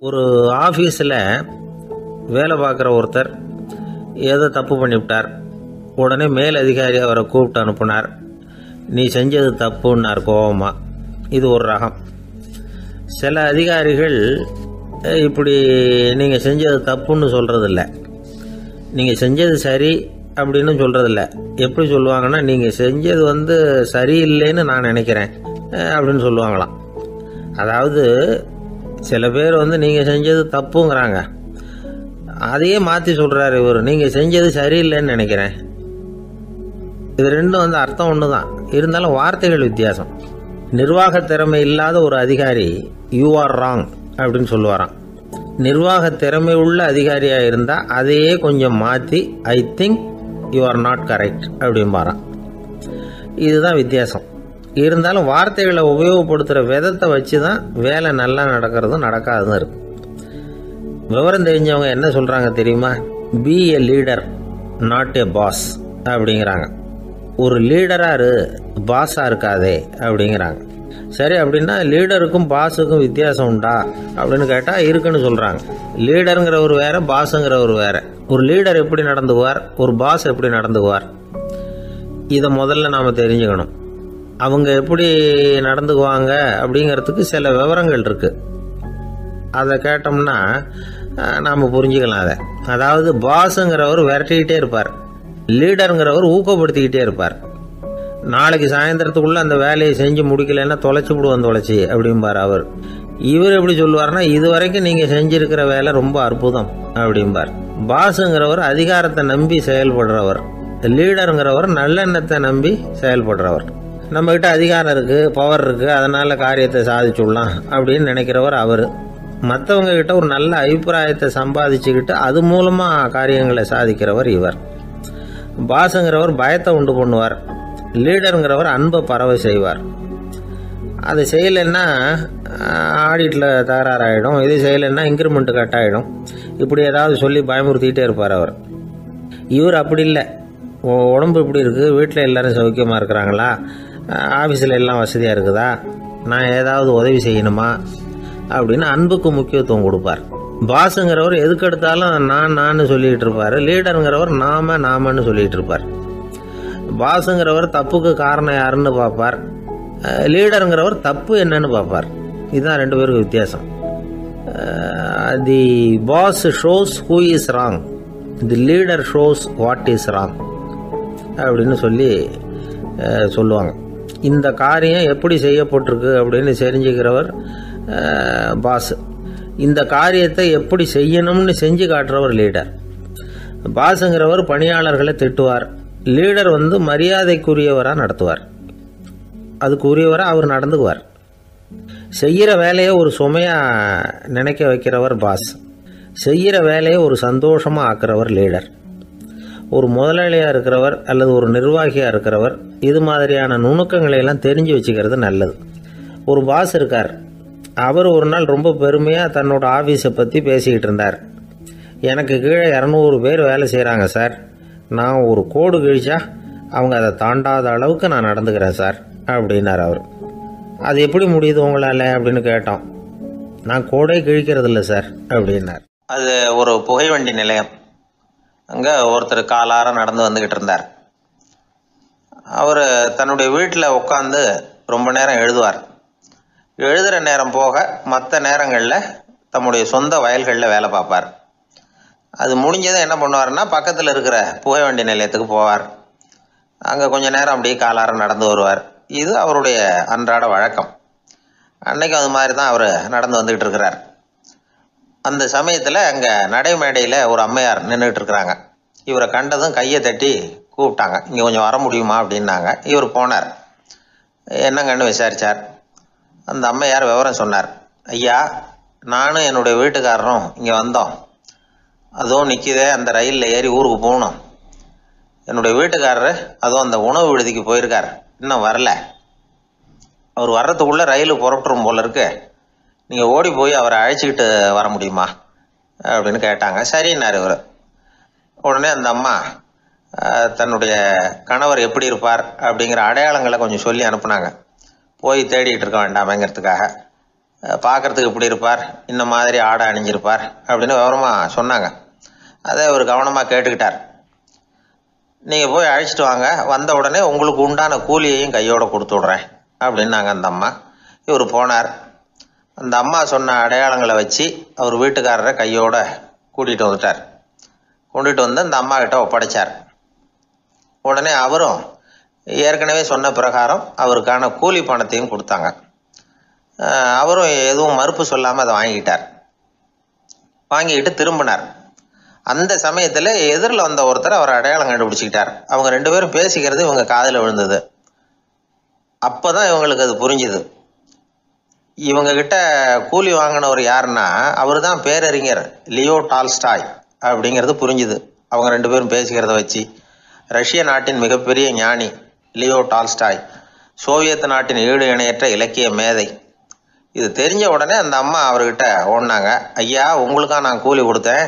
ஒரு ஆஃபீஸில் வேலை பார்க்குற ஒருத்தர் ஏதோ தப்பு பண்ணிவிட்டார். உடனே மேல் அதிகாரி அவரை கூப்பிட்டு அனுப்புனார். நீ செஞ்சது தப்புன்னார் கோபமாக. இது ஒரு ரகம். சில அதிகாரிகள் இப்படி நீங்கள் செஞ்சது தப்புன்னு சொல்கிறதில்ல, நீங்கள் செஞ்சது சரி அப்படின்னு சொல்கிறதில்ல. எப்படி சொல்லுவாங்கன்னா, நீங்கள் செஞ்சது சரியில்லைன்னு நான் நினைக்கிறேன் அப்படின்னு சொல்லுவாங்களாம். அதாவது சில பேர் நீங்கள் செஞ்சது தப்புங்கிறாங்க, அதையே மாற்றி சொல்கிறாரு இவர், நீங்கள் செஞ்சது சரியில்லைன்னு நினைக்கிறேன். இது ரெண்டும் அர்த்தம் ஒன்று தான், இருந்தாலும் வார்த்தைகள் வித்தியாசம். நிர்வாக திறமை இல்லாத ஒரு அதிகாரி யூ ஆர் ராங் அப்படின்னு சொல்லுவாராம். நிர்வாக திறமை உள்ள அதிகாரியாக இருந்தால் அதையே கொஞ்சம் மாற்றி I think you are not correct அப்படிம்பாராம். இதுதான் வித்தியாசம். இருந்தாலும் வார்த்தைகளை உபயோகப்படுத்துகிற விதத்தை வச்சு தான் வேலை நல்லா நடக்கிறதும் நடக்காததும் இருக்கு. விவரம் தெரிஞ்சவங்க என்ன சொல்கிறாங்க தெரியுமா? Be a leader not a boss அப்படிங்கிறாங்க. ஒரு லீடராக இரு, பாஸாக இருக்காதே அப்படிங்கிறாங்க. சரி, அப்படின்னா லீடருக்கும் பாஸுக்கும் வித்தியாசம் உண்டா அப்படின்னு கேட்டால் இருக்குன்னு சொல்கிறாங்க. லீடருங்கிறவர் வேற, பாஸுங்கிறவர் வேற. ஒரு லீடர் எப்படி நடந்துக்குவார், ஒரு பாஸ் எப்படி நடந்துக்குவார், இதை முதல்ல நாம் தெரிஞ்சுக்கணும். அவங்க எப்படி நடந்துக்குவாங்க அப்படிங்கிறதுக்கு சில விவரங்கள் இருக்குது. அதை கேட்டோம்னா நாம் புரிஞ்சுக்கலாம் அதை. அதாவது பாஸுங்கிறவர் விரட்டிக்கிட்டே இருப்பார், லீடருங்கிறவர் ஊக்கப்படுத்திக்கிட்டே இருப்பார். நாளைக்கு சாயந்தரத்துக்குள்ளே அந்த வேலையை செஞ்சு முடிக்கலைன்னா தொலைச்சி விடுவோம் தொலைச்சி அப்படிம்பார் அவர். இவர் எப்படி சொல்லுவார்னா, இது வரைக்கும் நீங்கள் செஞ்சுருக்கிற வேலை ரொம்ப அற்புதம் அப்படிம்பார். பாஸுங்கிறவர் அதிகாரத்தை நம்பி செயல்படுறவர், லீடருங்கிறவர் நல்லெண்ணத்தை நம்பி செயல்படுறவர். நம்மகிட்ட அதிகாரம் இருக்குது, பவர் இருக்குது, அதனால் காரியத்தை சாதிச்சுடலாம் அப்படின்னு நினைக்கிறவர் அவர். மற்றவங்க கிட்ட ஒரு நல்ல அபிப்பிராயத்தை சம்பாதிச்சுக்கிட்டு அது மூலமாக காரியங்களை சாதிக்கிறவர் இவர். பாஸுங்கிறவர் பயத்தை உண்டு பண்ணுவார், லீடருங்கிறவர் அன்பை பரவ செய்வார். அது செய்யலைன்னா ஆடிட்டில் தகராறாயிடும், இது செய்யலைன்னா இன்க்ரிமெண்ட்டு கட் ஆகிடும், இப்படி ஏதாவது சொல்லி பயமுறுத்திக்கிட்டே இருப்பார் அவர். இவர் அப்படி இல்லை. உடம்பு இப்படி இருக்குது, வீட்டில் எல்லோரும் சௌக்கியமாக இருக்கிறாங்களா, ஆஃபீஸில் எல்லாம் வசதியாக இருக்குதா, நான் ஏதாவது உதவி செய்யணுமா அப்படின்னு அன்புக்கு முக்கியத்துவம் கொடுப்பார். பாஸுங்கிறவர் எதுக்கு எடுத்தாலும் நான் சொல்லிகிட்டு இருப்பார், லீடருங்கிறவர் நாமன்னு சொல்லிகிட்டு இருப்பார். பாஸுங்கிறவர் தப்புக்கு காரணம் யாருன்னு பார்ப்பார், லீடருங்கிறவர் தப்பு என்னன்னு பார்ப்பார். இதுதான் ரெண்டு பேருக்கு வித்தியாசம். The boss shows who is wrong, the leader shows what is wrong அப்படின்னு சொல்லுவாங்க. இந்த காரியம் எப்படி செய்யப்பட்டிருக்கு அப்படின்னு தெரிஞ்சுக்கிறவர் பாஸ். இந்த காரியத்தை எப்படி செய்யணும்னு செஞ்சு காட்டுறவர் லீடர். பாஸுங்கிறவர் பணியாளர்களை திட்டுவார், லீடர் மரியாதைக்குரியவராக நடத்துவார், அதுக்குரியவராக அவர் நடந்துக்குவார். செய்கிற வேலையை ஒரு சுமையாக நினைக்க வைக்கிறவர் பாஸ், செய்கிற வேலையை ஒரு சந்தோஷமாக ஆக்கிறவர் லீடர். ஒரு முதலாளியாக இருக்கிறவர் அல்லது ஒரு நிர்வாகியாக இருக்கிறவர் இது மாதிரியான நுணுக்கங்களை எல்லாம் தெரிஞ்சு வச்சுக்கிறது நல்லது. ஒரு பாஸ் இருக்கார், அவர் ஒரு நாள் ரொம்ப பெருமையாக தன்னோட ஆஃபீஸை பற்றி பேசிக்கிட்டு இருந்தார். எனக்கு கீழே 200 பேர் வேலை செய்கிறாங்க சார், நான் ஒரு கோடு கிழிச்சா அவங்க அதை தாண்டாத அளவுக்கு நான் நடந்துக்கிறேன் சார் அப்படின்னார் அவர். அது எப்படி முடியுது உங்களால் அப்படின்னு கேட்டோம். நான் கோடே கிழிக்கிறதில்ல சார் அப்படின்னார். அது ஒரு புகைவண்டி நிலையம். அங்கே ஒருத்தர் காலார நடந்து வந்துக்கிட்டு இருந்தார். அவர் தன்னுடைய வீட்டில் உட்காந்து ரொம்ப நேரம் எழுதுவார். எழுதுகிற நேரம் போக மற்ற நேரங்களில் தம்முடைய சொந்த வயல்களில் வேலை பார்ப்பார். அது முடிஞ்சதை என்ன பண்ணுவார்னா, பக்கத்தில் இருக்கிற புகைவண்டி நிலையத்துக்கு போவார். அங்கே கொஞ்சம் நேரம் அப்படியே காலார நடந்து வருவார். இது அவருடைய அன்றாட வழக்கம். அன்னைக்கு அது மாதிரி தான் அவர் நடந்து வந்துக்கிட்டு இருக்கிறார். அந்த சமயத்தில் அங்கே நடைமேடையில் ஒரு அம்மையார் நின்றுட்டு இருக்கிறாங்க. இவரை கண்டதும் கையை தட்டி கூப்பிட்டாங்க, இங்கே கொஞ்சம் வர முடியுமா அப்படின்னாங்க. இவர் போனார். என்னங்கன்னு விசாரித்தார். அந்த அம்மையார் விவரம் சொன்னார். ஐயா, நானும் என்னுடைய வீட்டுக்காரரும் இங்கே வந்தோம், அதுவும் நிற்கிதே அந்த ரயிலில் ஏறி ஊருக்கு போகணும். என்னுடைய வீட்டுக்காரர் அதுவும் அந்த உணவு விடுதிக்கு போயிருக்கார், இன்னும் வரல. அவர் வர்றதுக்குள்ளே ரயில் புறப்பட்டுரும் போல இருக்கு, நீங்கள் ஓடி போய் அவரை அழைச்சிக்கிட்டு வர முடியுமா அப்படின்னு கேட்டாங்க. சரின்னார் இவர். உடனே அந்த அம்மா தன்னுடைய கணவர் எப்படி இருப்பார் அப்படிங்கிற அடையாளங்களை கொஞ்சம் சொல்லி அனுப்புனாங்க. போய் தேடிட்டு இருக்க வேண்டாமேங்கிறதுக்காக. பார்க்கறதுக்கு இப்படி இருப்பார், இந்த மாதிரி ஆடை அணிஞ்சிருப்பார் அப்படின்னு விவரமாக சொன்னாங்க. அதை அவர் கவனமாக கேட்டுக்கிட்டார். நீங்கள் போய் அழைச்சிட்டு வாங்க, வந்த உடனே உங்களுக்கு உண்டான கூலியையும் கையோடு கொடுத்து விட்றேன் அப்படின்னாங்க அந்த அம்மா. இவர் போனார். அந்த அம்மா சொன்ன அடையாளங்களை வச்சு அவர் வீட்டுக்காரரை கையோட கூட்டிகிட்டு வந்துட்டார். கொண்டுட்டு வந்து அந்த அம்மா கிட்ட ஒப்படைச்சார். உடனே அவரும் ஏற்கனவே சொன்ன பிரகாரம் அவருக்கான கூலி பணத்தையும் கொடுத்தாங்க. அவரும் எதுவும் மறுப்பு சொல்லாமல் அதை வாங்கிக்கிட்டார். வாங்கிக்கிட்டு திரும்பினார். அந்த சமயத்தில் எதிரில் வந்த ஒருத்தர் அவர் அடையாளம் கண்டுபிடிச்சிக்கிட்டார். அவங்க 2 பேரும் பேசிக்கிறது இவங்க காதில் விழுந்தது. அப்போ தான் இவங்களுக்கு அது புரிஞ்சுது. இவங்க கிட்ட கூலி வாங்கினவர் யாருன்னா அவர் தான் பேரறிஞர் லியோ டால்ஸ்டாய் அப்படிங்கிறது புரிஞ்சுது அவங்க 2 பேரும் பேசிக்கிறத வச்சு. ரஷ்ய நாட்டின் மிகப்பெரிய ஞானி லியோ டால்ஸ்டாய், சோவியத் நாட்டின் ஈடு இணையற்ற இலக்கிய மேதை. இது தெரிஞ்ச உடனே அந்த அம்மா அவர்கிட்ட ஓடினாங்க. ஐயா, உங்களுக்காக நான் கூலி கொடுத்தேன்,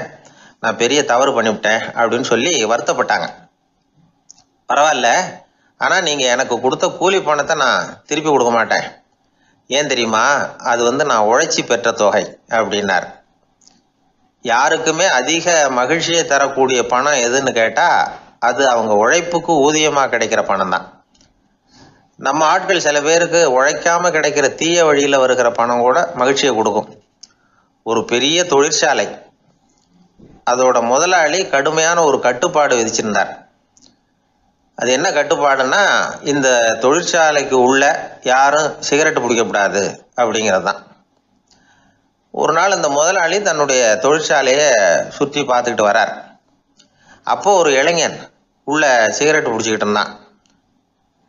நான் பெரிய தவறு பண்ணிவிட்டேன் அப்படின்னு சொல்லி வருத்தப்பட்டாங்க. பரவாயில்ல, ஆனால் நீங்கள் எனக்கு கொடுத்த கூலி பணத்தை நான் திருப்பி கொடுக்க மாட்டேன். ஏன் தெரியுமா? அது நான் உழைச்சி பெற்ற தொகை அப்படின்னார். யாருக்குமே அதிக மகிழ்ச்சியை தரக்கூடிய பணம் எதுன்னு கேட்டால் அது அவங்க உழைப்புக்கு ஊதியமாக கிடைக்கிற பணம் தான். நம்ம ஆட்கள் சில பேருக்கு உழைக்காமல் கிடைக்கிற தீய வழியில் வருகிற பணம் கூட மகிழ்ச்சியை கொடுக்கும். ஒரு பெரிய தொழிற்சாலை, அதோட முதலாளி கடுமையான ஒரு கட்டுப்பாடு விதிச்சிருந்தார். அது என்ன கட்டுப்பாடுன்னா, இந்த தொழிற்சாலைக்கு உள்ள யாரும் சிகரெட்டு பிடிக்கக்கூடாது அப்படிங்கிறது தான். ஒரு நாள் இந்த முதலாளி தன்னுடைய தொழிற்சாலையை சுற்றி பார்த்துக்கிட்டு வரார். அப்போது ஒரு இளைஞன் உள்ள சிகரெட்டு பிடிச்சிக்கிட்டு இருந்தான்.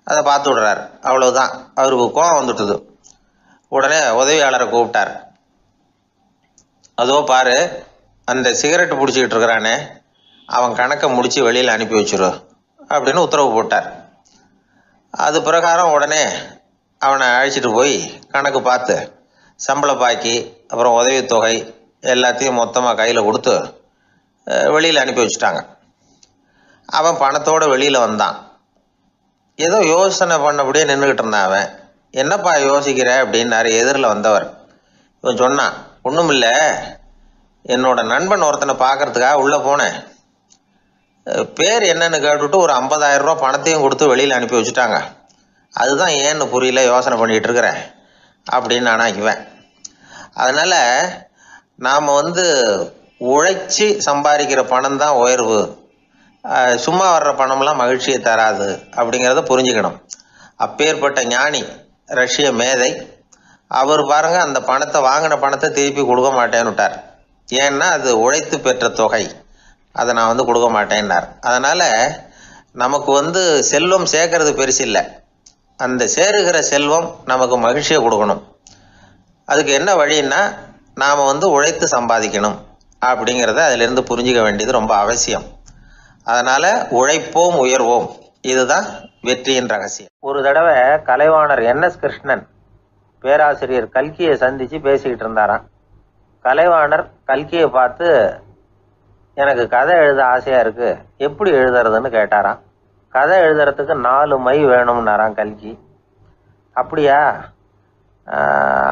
அதை பார்த்து விடுறார். அவ்வளவுதான், அவருக்கு கோபம் வந்துட்டுது. உடனே உதவியாளரை கூப்பிட்டார். அதோ பாரு, அந்த சிகரெட்டு பிடிச்சிக்கிட்டு இருக்கிறானே, அவன் கணக்கை முடித்து வெளியில் அனுப்பி வச்சிரு அப்படின்னு உத்தரவு போட்டார். அது பிரகாரம் உடனே அவனை அழைச்சிட்டு போய் கணக்கு பார்த்து சம்பள பாக்கி அப்புறம் உதவித்தொகை எல்லாத்தையும் மொத்தமாக கையில் கொடுத்து வெளியில் அனுப்பி வச்சுட்டாங்க. அவன் பணத்தோடு வெளியில் வந்தான். ஏதோ யோசனை பண்ணபடியே நின்றுக்கிட்டு இருந்தான். அவன், என்னப்பா யோசிக்கிற அப்படின்னாரு எதிரில் வந்தவர். இவன் சொன்னான், ஒன்றும் இல்லை, என்னோட நண்பன் ஒருத்தனை பார்க்கறதுக்காக உள்ளே போனேன். பேர் என்னன்னு கேட்டுவிட்டு ஒரு 50,000 ரூபா பணத்தையும் கொடுத்து வெளியில் அனுப்பி வச்சுட்டாங்க. அதுதான் ஏன்னு புரியல, யோசனை பண்ணிகிட்டு இருக்கிறேன் அப்படின்னு நானாக்குவேன். அதனால் நாம் உழைச்சி சம்பாதிக்கிற பணம் தான் உயர்வு, சும்மா வர்ற பணம்லாம் மகிழ்ச்சியை தராது அப்படிங்கிறத புரிஞ்சுக்கணும். அப்பேற்பட்ட ஞானி, ரஷ்ய மேதை, அவர் பாருங்க அந்த பணத்தை, வாங்கின பணத்தை திருப்பி கொடுக்க மாட்டேன்னு விட்டார். ஏன்னா அது உழைத்து பெற்ற தொகை, அதை நான் கொடுக்க மாட்டேன்னார். அதனால் நமக்கு செல்வம் சேர்க்கறது பெருசு இல்லை, அந்த சேருகிற செல்வம் நமக்கு மகிழ்ச்சியை கொடுக்கணும். அதுக்கு என்ன வழின்னா, நாம் உழைத்து சம்பாதிக்கணும் அப்படிங்கிறத அதிலிருந்து புரிஞ்சிக்க வேண்டியது ரொம்ப அவசியம். அதனால் உழைப்போம் உயர்வோம், இதுதான் வெற்றியின் ரகசியம். ஒரு தடவை கலைவாணர் NS கிருஷ்ணன் பேராசிரியர் கல்கியை சந்தித்து பேசிக்கிட்டு இருந்தாராம். கலைவாணர் கல்கியை பார்த்து, எனக்கு கதை எழுத ஆசையாக இருக்குது, எப்படி எழுதுறதுன்னு கேட்டாராம். கதை எழுதுறதுக்கு 4 மை வேணும்னாராம் கல்கி. அப்படியா,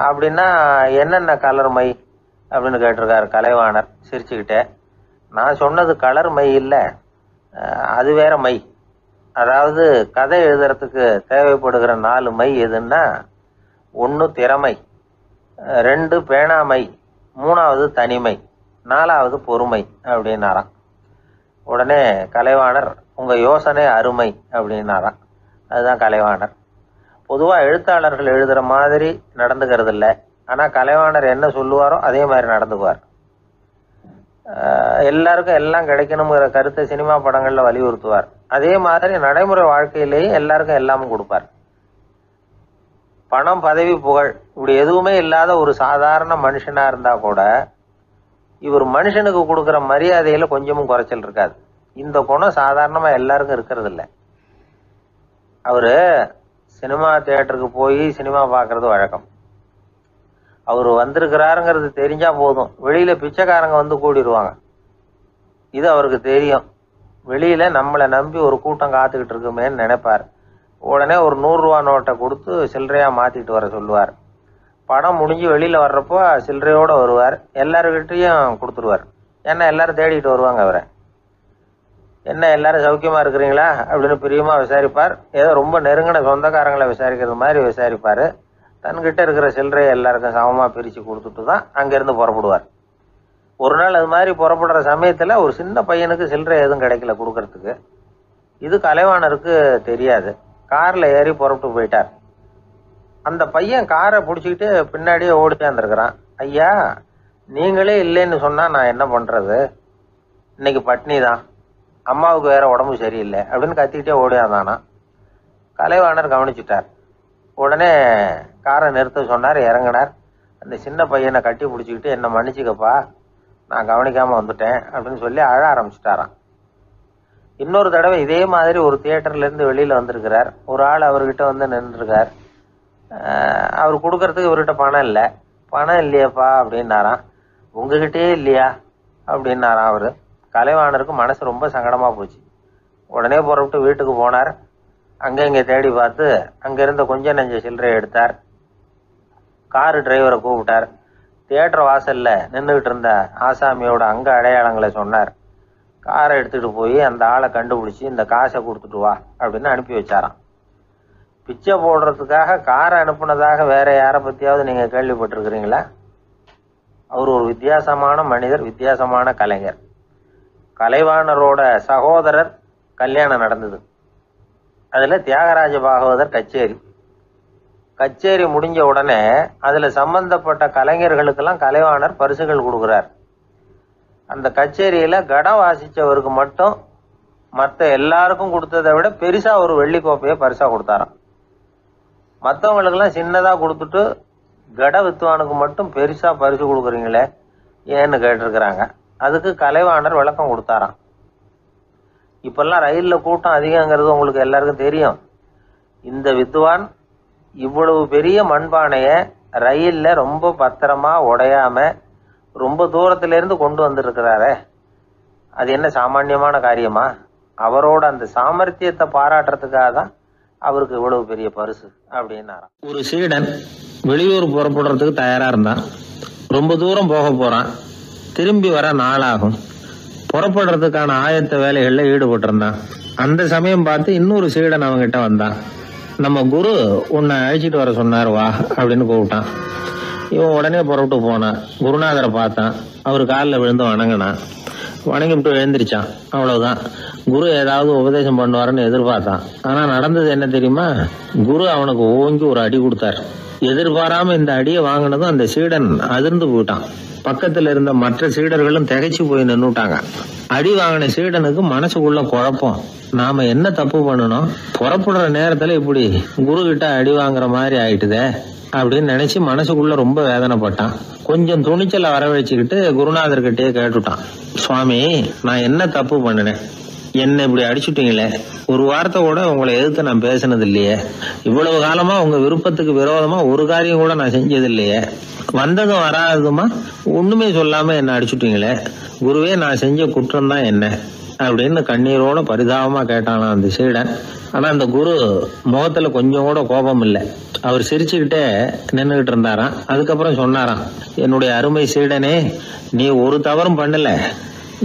அப்படின்னா என்னென்ன கலர் மை அப்படின்னு கேட்டிருக்காரு கலைவாணர் சிரிச்சுக்கிட்டே. நான் சொன்னது கலர் மை இல்லை, அது வேற மை. அதாவது கதை எழுதுறதுக்கு தேவைப்படுகிற 4 மை எதுன்னா, 1 திறமை, 2 பேணாமை, 3வது தனிமை, 4வது பொறுமை அப்படின்னாராம். உடனே கலைவாணர், உங்கள் யோசனை அருமை அப்படின்னாராம். அதுதான் கலைவாணர். பொதுவாக எழுத்தாளர்கள் எழுதுகிற மாதிரி நடந்துக்கிறது இல்லை, ஆனால் கலைவாணர் என்ன சொல்லுவாரோ அதே மாதிரி நடந்துக்குவார். எல்லாருக்கும் எல்லாம் கிடைக்கணுங்கிற கருத்தை சினிமா படங்களில் வலியுறுத்துவார். அதே மாதிரி நடைமுறை வாழ்க்கையிலேயும் எல்லாருக்கும் எல்லாமும் கொடுப்பார். பணம், பதவி, புகழ் இப்படி எதுவுமே இல்லாத ஒரு சாதாரண மனுஷனாக இருந்தால் கூட இவர் மனுஷனுக்கு கொடுக்குற மரியாதையில் கொஞ்சமும் குறைச்சல் இருக்காது. இந்த குணம் சாதாரணமாக எல்லாருக்கும் இருக்கிறது இல்லை. அவர் சினிமா தியேட்டருக்கு போய் சினிமா பார்க்குறது வழக்கம். அவர் வந்திருக்கிறாருங்கிறது தெரிஞ்சால் போதும், வெளியில் பிச்சைக்காரங்க கூடிடுவாங்க. இது அவருக்கு தெரியும். வெளியில் நம்மளை நம்பி ஒரு கூட்டம் காத்துக்கிட்டு இருக்குமேன்னு நினைப்பார். உடனே ஒரு 100 ரூபா நோட்டை கொடுத்து சில்லறையாக மாற்றிட்டு வர சொல்லுவார். படம் முடிஞ்சு வெளியில் வர்றப்போ சில்லறையோடு வருவார். எல்லாருக்கிட்டையும் கொடுத்துருவார். ஏன்னா எல்லாரும் தேடிட்டு வருவாங்க அவரை. என்ன எல்லாரும் சௌக்கியமாக இருக்கிறீங்களா அப்படின்னு பிரியமாக விசாரிப்பார். ஏதோ ரொம்ப நெருங்கின சொந்தக்காரங்களை விசாரிக்கிறது மாதிரி விசாரிப்பார். தன்கிட்ட இருக்கிற சில்லறையை எல்லாருக்கும் சமமாக பிரித்து கொடுத்துட்டு தான் அங்கேருந்து புறப்படுவார். ஒரு நாள் அது மாதிரி புறப்படுற சமயத்தில் ஒரு சின்ன பையனுக்கு சில்லறை எதுவும் கிடைக்கல கொடுக்கறதுக்கு. இது கலைவாணருக்கு தெரியாது. காரில் ஏறி புறப்பட்டு போயிட்டார். அந்த பையன் காரை பிடிச்சிக்கிட்டு பின்னாடியே ஓடிச்சாந்துருக்கிறான். ஐயா, நீங்களே இல்லைன்னு சொன்னால் நான் என்ன பண்ணுறது? இன்னைக்கு பட்னி தான், அம்மாவுக்கு வேற உடம்பு சரியில்லை அப்படின்னு கத்திக்கிட்டே ஓடியாந்தானா. கலைவாணர் கவனிச்சுட்டார். உடனே காரை நிறுத்த சொன்னார். இறங்கினார். அந்த சின்ன பையனை கட்டி பிடிச்சிக்கிட்டு என்னை மன்னிச்சுக்கப்பா, நான் கவனிக்காமல் வந்துட்டேன் அப்படின்னு சொல்லி அழ ஆரம்பிச்சுட்டாராம். இன்னொரு தடவை இதே மாதிரி ஒரு தியேட்டர்லேருந்து வெளியில் வந்திருக்கிறார். ஒரு ஆள் அவர்கிட்ட வந்து நின்றுருக்கார். அவர் கொடுக்கறதுக்கு இவர்கிட்ட பணம் இல்லை. பணம் இல்லையாப்பா அப்படின்னாராம். உங்ககிட்டயே இல்லையா அப்படின்னாராம் அவர். கலைவாணருக்கு மனசு ரொம்ப சங்கடமாக போச்சு. உடனே புறப்பட்டு வீட்டுக்கு போனார். அங்கே இங்கே தேடி பார்த்து அங்கேருந்த கொஞ்சம் நெஞ்ச சில்லறை எடுத்தார். காரு டிரைவரை கூப்பிட்டார். தியேட்டர் வாசலில் நின்றுக்கிட்டு இருந்த ஆசாமியோட அங்க அடையாளங்களை சொன்னார். காரை எடுத்துகிட்டு போய் அந்த ஆளை கண்டுபிடிச்சி இந்த காசை கொடுத்துட்டு வா அப்படின்னு அனுப்பி வச்சாராம். பிச்சை போடுறதுக்காக காரை அனுப்புனதாக வேற யாரை பற்றியாவது நீங்கள் கேள்விப்பட்டிருக்கிறீங்களா? அவர் ஒரு வித்தியாசமான மனிதர், வித்தியாசமான கலைஞர். கலைவாணரோட சகோதரர் கல்யாணம் நடந்தது. அதில் தியாகராஜ பாகவதர் கச்சேரி முடிஞ்ச உடனே அதில் சம்பந்தப்பட்ட கலைஞர்களுக்கெல்லாம் கலைவாணர் பரிசுகள் கொடுக்குறார். அந்த கச்சேரியில் கடம் வாசித்தவருக்கு மட்டும் மற்ற எல்லாருக்கும் கொடுத்ததை விட பெருசாக ஒரு வெள்ளி கோப்பையை பரிசாக கொடுத்தாராம். மற்றவங்களுக்கெல்லாம் சின்னதாக கொடுத்துட்டு கட வித்துவானுக்கு மட்டும் பெருசாக பரிசு கொடுக்குறீங்களே ஏன்னு கேட்டிருக்கிறாங்க. அதுக்கு கலைவாணர் விளக்கம் கொடுத்தாராம். இப்பெல்லாம் ரயிலில் கூட்டம் அதிகங்கிறது உங்களுக்கு எல்லாருக்கும் தெரியும். இந்த வித்வான் இவ்வளவு பெரிய மண்பானையை ரயிலில் ரொம்ப பத்திரமா உடையாம ரொம்ப தூரத்திலேருந்து கொண்டு வந்துருக்கிறாரே, அது என்ன சாமானியமான காரியமா? அவரோட அந்த சாமர்த்தியத்தை பாராட்டுறதுக்காக தான் அவருக்கு இவ்வளவு பெரிய பரிசு அப்படின்னாராம். ஒரு சீடன் வெளியூர் புறப்படுறதுக்கு தயாரா இருந்தான். ரொம்ப தூரம் போக போறான். திரும்பி வர நாளாகும். புறப்படுறதுக்கான ஆயத்த வேலைகளில் ஈடுபட்டு இருந்தான். அந்த சமயம் பார்த்து இன்னொரு சீடன் அவங்ககிட்ட வந்தான். நம்ம குரு உன்னை அழைச்சிட்டு வர சொன்னார், வா அப்படின்னு கூப்பிட்டான். இவன் உடனே புறப்பட்டு போனான். குருநாதரை பார்த்தான். அவர் காலில் விழுந்து வணங்கினான். வணங்கிவிட்டு எழுந்திரிச்சான். அவ்வளவுதான். குரு ஏதாவது உபதேசம் பண்ணுவாருன்னு எதிர்பார்த்தான். ஆனா நடந்தது என்ன தெரியுமா? குரு அவனுக்கு ஓங்கி ஒரு அடி கொடுத்தார். எதிர்பாராம இந்த அடியை வாங்கினதும் அந்த சீடன் அதிர்ந்து போயிட்டான். பக்கத்துல இருந்த மற்ற சீடர்களும் திகைச்சு போய் நின்னுட்டாங்க. அடி வாங்கின சீடனுக்கு மனசுக்குள்ள குழப்பம். நாம என்ன தப்பு பண்ணணும்? புறப்படுற நேரத்துல இப்படி குரு கிட்ட அடி வாங்குற மாதிரி ஆயிட்டுதே அப்படின்னு நினைச்சு மனசுக்குள்ள ரொம்ப வேதனைப்பட்டான். கொஞ்சம் துணிச்சலை வரவழைச்சுக்கிட்டு குருநாதர்கிட்டயே கேட்டுட்டான். சுவாமி, நான் என்ன தப்பு பண்ணினேன்? என்ன இப்படி அடிச்சுட்டீங்களே? ஒரு வார்த்தை கூட உங்களை எதிர்த்து நான் பேசினது இல்லையே. இவ்வளவு காலமா உங்க விருப்பத்துக்கு விரோதமா ஒரு காரியம் கூட நான் செஞ்சது இல்லையே. வந்ததும் வராததுமா ஒண்ணுமே சொல்லாம என்ன அடிச்சுட்டீங்களே. குருவே, நான் செஞ்ச குற்றம் தான் என்ன அப்படின்னு கண்ணீரோட பரிதாபமா கேட்டானா அந்த சீடன். ஆனா அந்த குரு முகத்துல கொஞ்சம் கூட கோபம் இல்லை. அவர் சிரிச்சுக்கிட்டே நின்றுகிட்டு இருந்தாராம். அதுக்கப்புறம் சொன்னாராம், என்னுடைய அருமை சீடனே, நீ ஒரு தவறும் பண்ணல.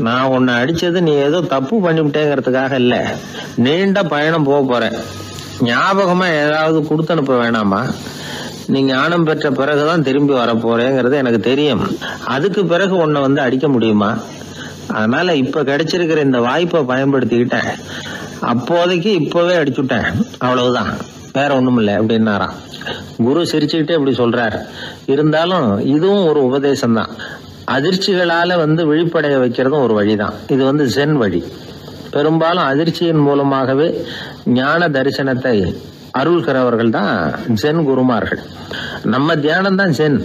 நான் உன்னை அடிச்சது நீ ஏதோ தப்பு பண்ணிவிட்டேங்கிறதுக்காக இல்ல. நீண்ட பயணம் போக போறேன். ஞாபகமா ஏதாவது கொடுத்து அனுப்ப வேணாமா? நீ ஞானம் பெற்ற பிறகுதான் திரும்பி வர போறேங்கிறது எனக்கு தெரியும். அதுக்கு பிறகு உன்னை வந்து அடிக்க முடியுமா? அதனால இப்ப கிடைச்சிருக்கிற இந்த வாய்ப்பை பயன்படுத்திக்கிட்டேன். அப்போதைக்கு இப்பவே அடிச்சுட்டேன், அவ்வளவுதான், வேற ஒண்ணும் இல்லை அப்படின்னாராம். குரு சிரிச்சுக்கிட்டே இப்படி சொல்றார். இருந்தாலும் இதுவும் ஒரு உபதேசம் தான். அதிர்ச்சிகளால விழிப்படைய வைக்கிறதும் ஒரு வழிதான். இது ஜென் வழி. பெரும்பாலும் அதிர்ச்சியின் மூலமாகவே ஞான தரிசனத்தை அருள்கிறவர்கள் தான் ஜென் குருமார்கள். நம்ம தியானம் தான் ஜென்.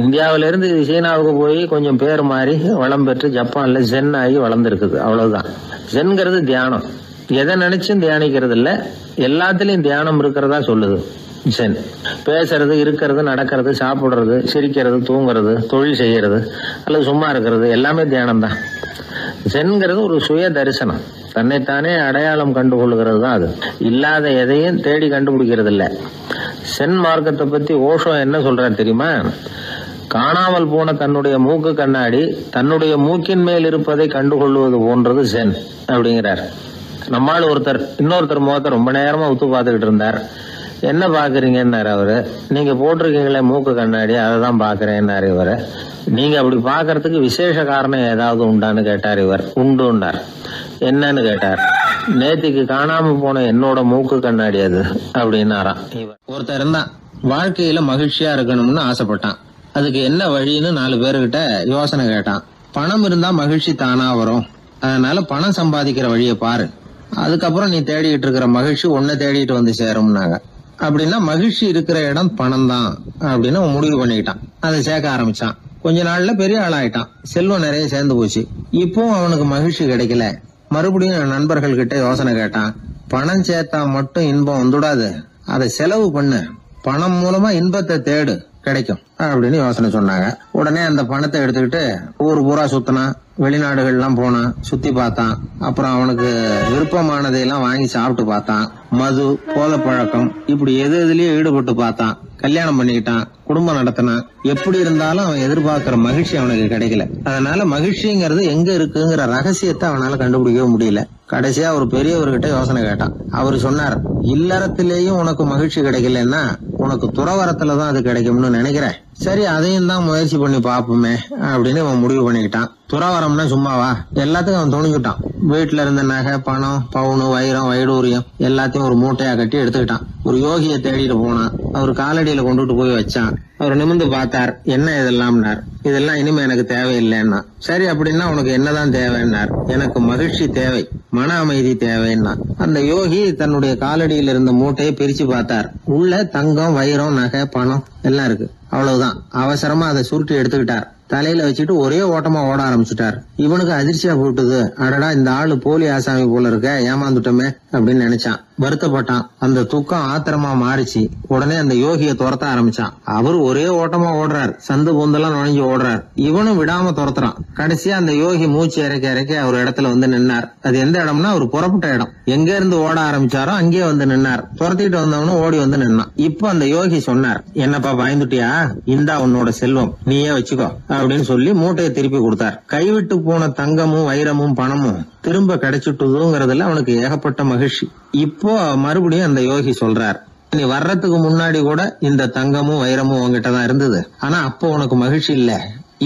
இந்தியாவிலிருந்து இது சீனாவுக்கு போய் கொஞ்சம் பேர் மாறி வளம் பெற்று ஜப்பான்ல ஜென் ஆகி வளர்ந்துருக்குது, அவ்வளவுதான். ஜென்கிறது தியானம். எதை நினைச்சும் தியானிக்கிறது இல்ல, எல்லாத்திலையும் தியானம் இருக்கிறதா சொல்லுது ஜென். பேசுறது, இருக்கிறது, நடக்கிறது, சாப்பிடுறது, சிரிக்கிறது, தூங்குறது, தொழில் செய்யறது அல்லது சும்மா இருக்கிறது எல்லாமே தியானம் தான். ஜென்கிறது ஒரு சுய தரிசனம். தன்னைத்தானே அடையாளம் கண்டுகொள்கிறது தான் அது. இல்லாத எதையும் தேடி கண்டுபிடிக்கிறது இல்ல. சென் மார்க்கத்தை பத்தி ஓஷோ என்ன சொல்றாரு தெரியுமா? காணாமல் போன தன்னுடைய மூக்கு கண்ணாடி தன்னுடைய மூக்கின் மேல் இருப்பதை கண்டுகொள்வது போன்றது சென் அப்படிங்கிறார். நம்மால் இன்னொருத்தர் முகத்தை ரொம்ப நேரமா உத்து பார்த்துக்கிட்டு இருந்தார். என்ன பாக்குறீங்கன்னாரு அவரு. நீங்க போட்டிருக்கீங்களே மூக்கு கண்ணாடி, அதை தான் பாக்குறேன்னாரு இவரு. நீங்க அப்படி பாக்குறதுக்கு விசேஷ காரணம் ஏதாவது உண்டான்னு கேட்டார் இவர். உண்டுன்னார். என்னன்னு கேட்டார். நேத்திக்கு காணாம போன என்னோட மூக்கு கண்ணாடி அது அப்படின்னாராம் இவர். ஒருத்தர் இருந்தான், வாழ்க்கையில மகிழ்ச்சியா இருக்கணும்னு ஆசைப்பட்டான். அதுக்கு என்ன வழின்னு 4 பேருகிட்ட யோசனை கேட்டான். பணம் இருந்தா மகிழ்ச்சி தானா வரும், அதனால பணம் சம்பாதிக்கிற வழியை பாரு, அதுக்கப்புறம் நீ தேடிட்டு இருக்கிற மகிழ்ச்சி உன்னை தேடிட்டு வந்து சேரும்னாங்க. அப்படின்னா மகிழ்ச்சி இருக்கிற இடம் பணம் தான் அப்படின்னு அவன் முடிவு பண்ணிக்கிட்டான். அதை சேர்க்க ஆரம்பிச்சான். கொஞ்ச நாள்ல பெரிய ஆளாயிட்டான். செல்வம் நிறைய சேர்ந்து போச்சு. இப்பவும் அவனுக்கு மகிழ்ச்சி கிடைக்கல. மறுபடியும் நண்பர்கள் கிட்ட யோசனை கேட்டான். பணம் சேர்த்தா மட்டும் இன்பம் வந்துடாது, அதை செலவு பண்ணு, பணம் மூலமா இன்பத்தை தேடு, கிடைக்கும் அப்படின்னு யோசனை சொன்னாங்க. உடனே அந்த பணத்தை எடுத்துக்கிட்டு ஊர் பூரா சுத்தினான். வெளிநாடுகள்லாம் போனான், சுத்தி பார்த்தான். அப்புறம் அவனுக்கு விருப்பமானதையெல்லாம் வாங்கி சாப்பிட்டு பார்த்தான். மது, போதை பழக்கம், இப்படி எதுலயும் ஈடுபட்டு பார்த்தான். கல்யாணம் பண்ணிக்கிட்டான், குடும்பம் நடத்தினான். எப்படி இருந்தாலும் அவன் எதிர்பார்க்கிற மகிழ்ச்சி அவனுக்கு கிடைக்கல. அதனால மகிழ்ச்சிங்கிறது எங்க இருக்குங்கிற ரகசியத்தை அவனால கண்டுபிடிக்கவே முடியல. கடைசியா ஒரு பெரியவர்கிட்ட யோசனை கேட்டான். அவரு சொன்னார், இல்லறத்திலேயும் உனக்கு மகிழ்ச்சி கிடைக்கலன்னா உனக்கு துறவரத்துலதான் அது கிடைக்கும்னு நினைக்கிறேன். சரி, அதையும் தான் முயற்சி பண்ணி பாப்போமே அப்படின்னு அவன் முடிவு பண்ணிக்கிட்டான். துறவரம்னா சும்மாவா? எல்லாத்துக்கும் அவன் துணிஞ்சுட்டான். வீட்டுல இருந்த நகை, பணம், பவுனு, வைரம், வைடூரியம் எல்லாத்தையும் ஒரு மூட்டையா கட்டி எடுத்துக்கிட்டான். ஒரு யோகியை தேடிட்டு போனான். அவர் காலடியில கொண்டுட்டு போய் வச்சான். அவர் நிமிர்ந்து பார்த்தார். என்ன இதெல்லாம்னார். இதெல்லாம் இனிமே எனக்கு தேவையில்லைன்னா. சரி, அப்படின்னா உனக்கு என்னதான் தேவைன்னார். எனக்கு மகிழ்ச்சி தேவை, மன அமைதி தேவைன்னா. அந்த யோகி தன்னுடைய காலடியில் இருந்த மூட்டையை பிரிச்சு பார்த்தார். உள்ள தங்கம், வைரம், நகை, பணம் எல்லாம் இருக்கு. அவ்வளவுதான். அவசரமா அதை சுருட்டி எடுத்துக்கிட்டார். தலையில வச்சுட்டு ஒரே ஓட்டமா ஓட ஆரம்பிச்சுட்டார். இவனுக்கு அதிர்ச்சியா போட்டுது. அடடா, இந்த ஆளு போலி ஆசாமி போல இருக்க, ஏமாந்துட்டோமே அப்படின்னு நினைச்சான். வருத்தப்பட்டான். அந்த துக்கம் ஆத்திரமா மாறிச்சு. உடனே அந்த யோகியை துரத்த ஆரம்பிச்சான். அவரு ஒரே ஓட்டமா ஓடுறார். சந்து பொந்தெல்லாம் நுழைஞ்சு ஓடுறார். இவனும் விடாம துரத்துறான். கடைசியா அந்த யோகி மூச்சு இறக்க ஒரு இடத்துல வந்து நின்னார். அது எந்த இடம்னா ஒரு புறப்பட்ட இடம். எங்க இருந்து ஓட ஆரம்பிச்சாரோ அங்கே வந்து நின்னார். துரத்திட்டு வந்தவனும் ஓடி வந்து நின்னான். இப்ப அந்த யோகி சொன்னார், என்னப்பா பயந்துட்டியா? இந்தா உன்னோட செல்வம், நீயே வச்சுக்கோ அப்படின்னு சொல்லி மூட்டையை திருப்பி கொடுத்தார். கைவிட்டு போன தங்கமும், வைரமும், பணமும் திரும்ப கிடைச்சிட்டுதுங்கிறதுல அவனுக்கு ஏகப்பட்ட மகிழ்ச்சி. இப்போ மறுபடியும் அந்த யோகி சொல்றார், நீ வர்றதுக்கு முன்னாடி கூட இந்த தங்கமும் வைரமும் உங்ககிட்டதான் இருந்தது. ஆனா அப்போ உனக்கு மகிழ்ச்சி இல்ல.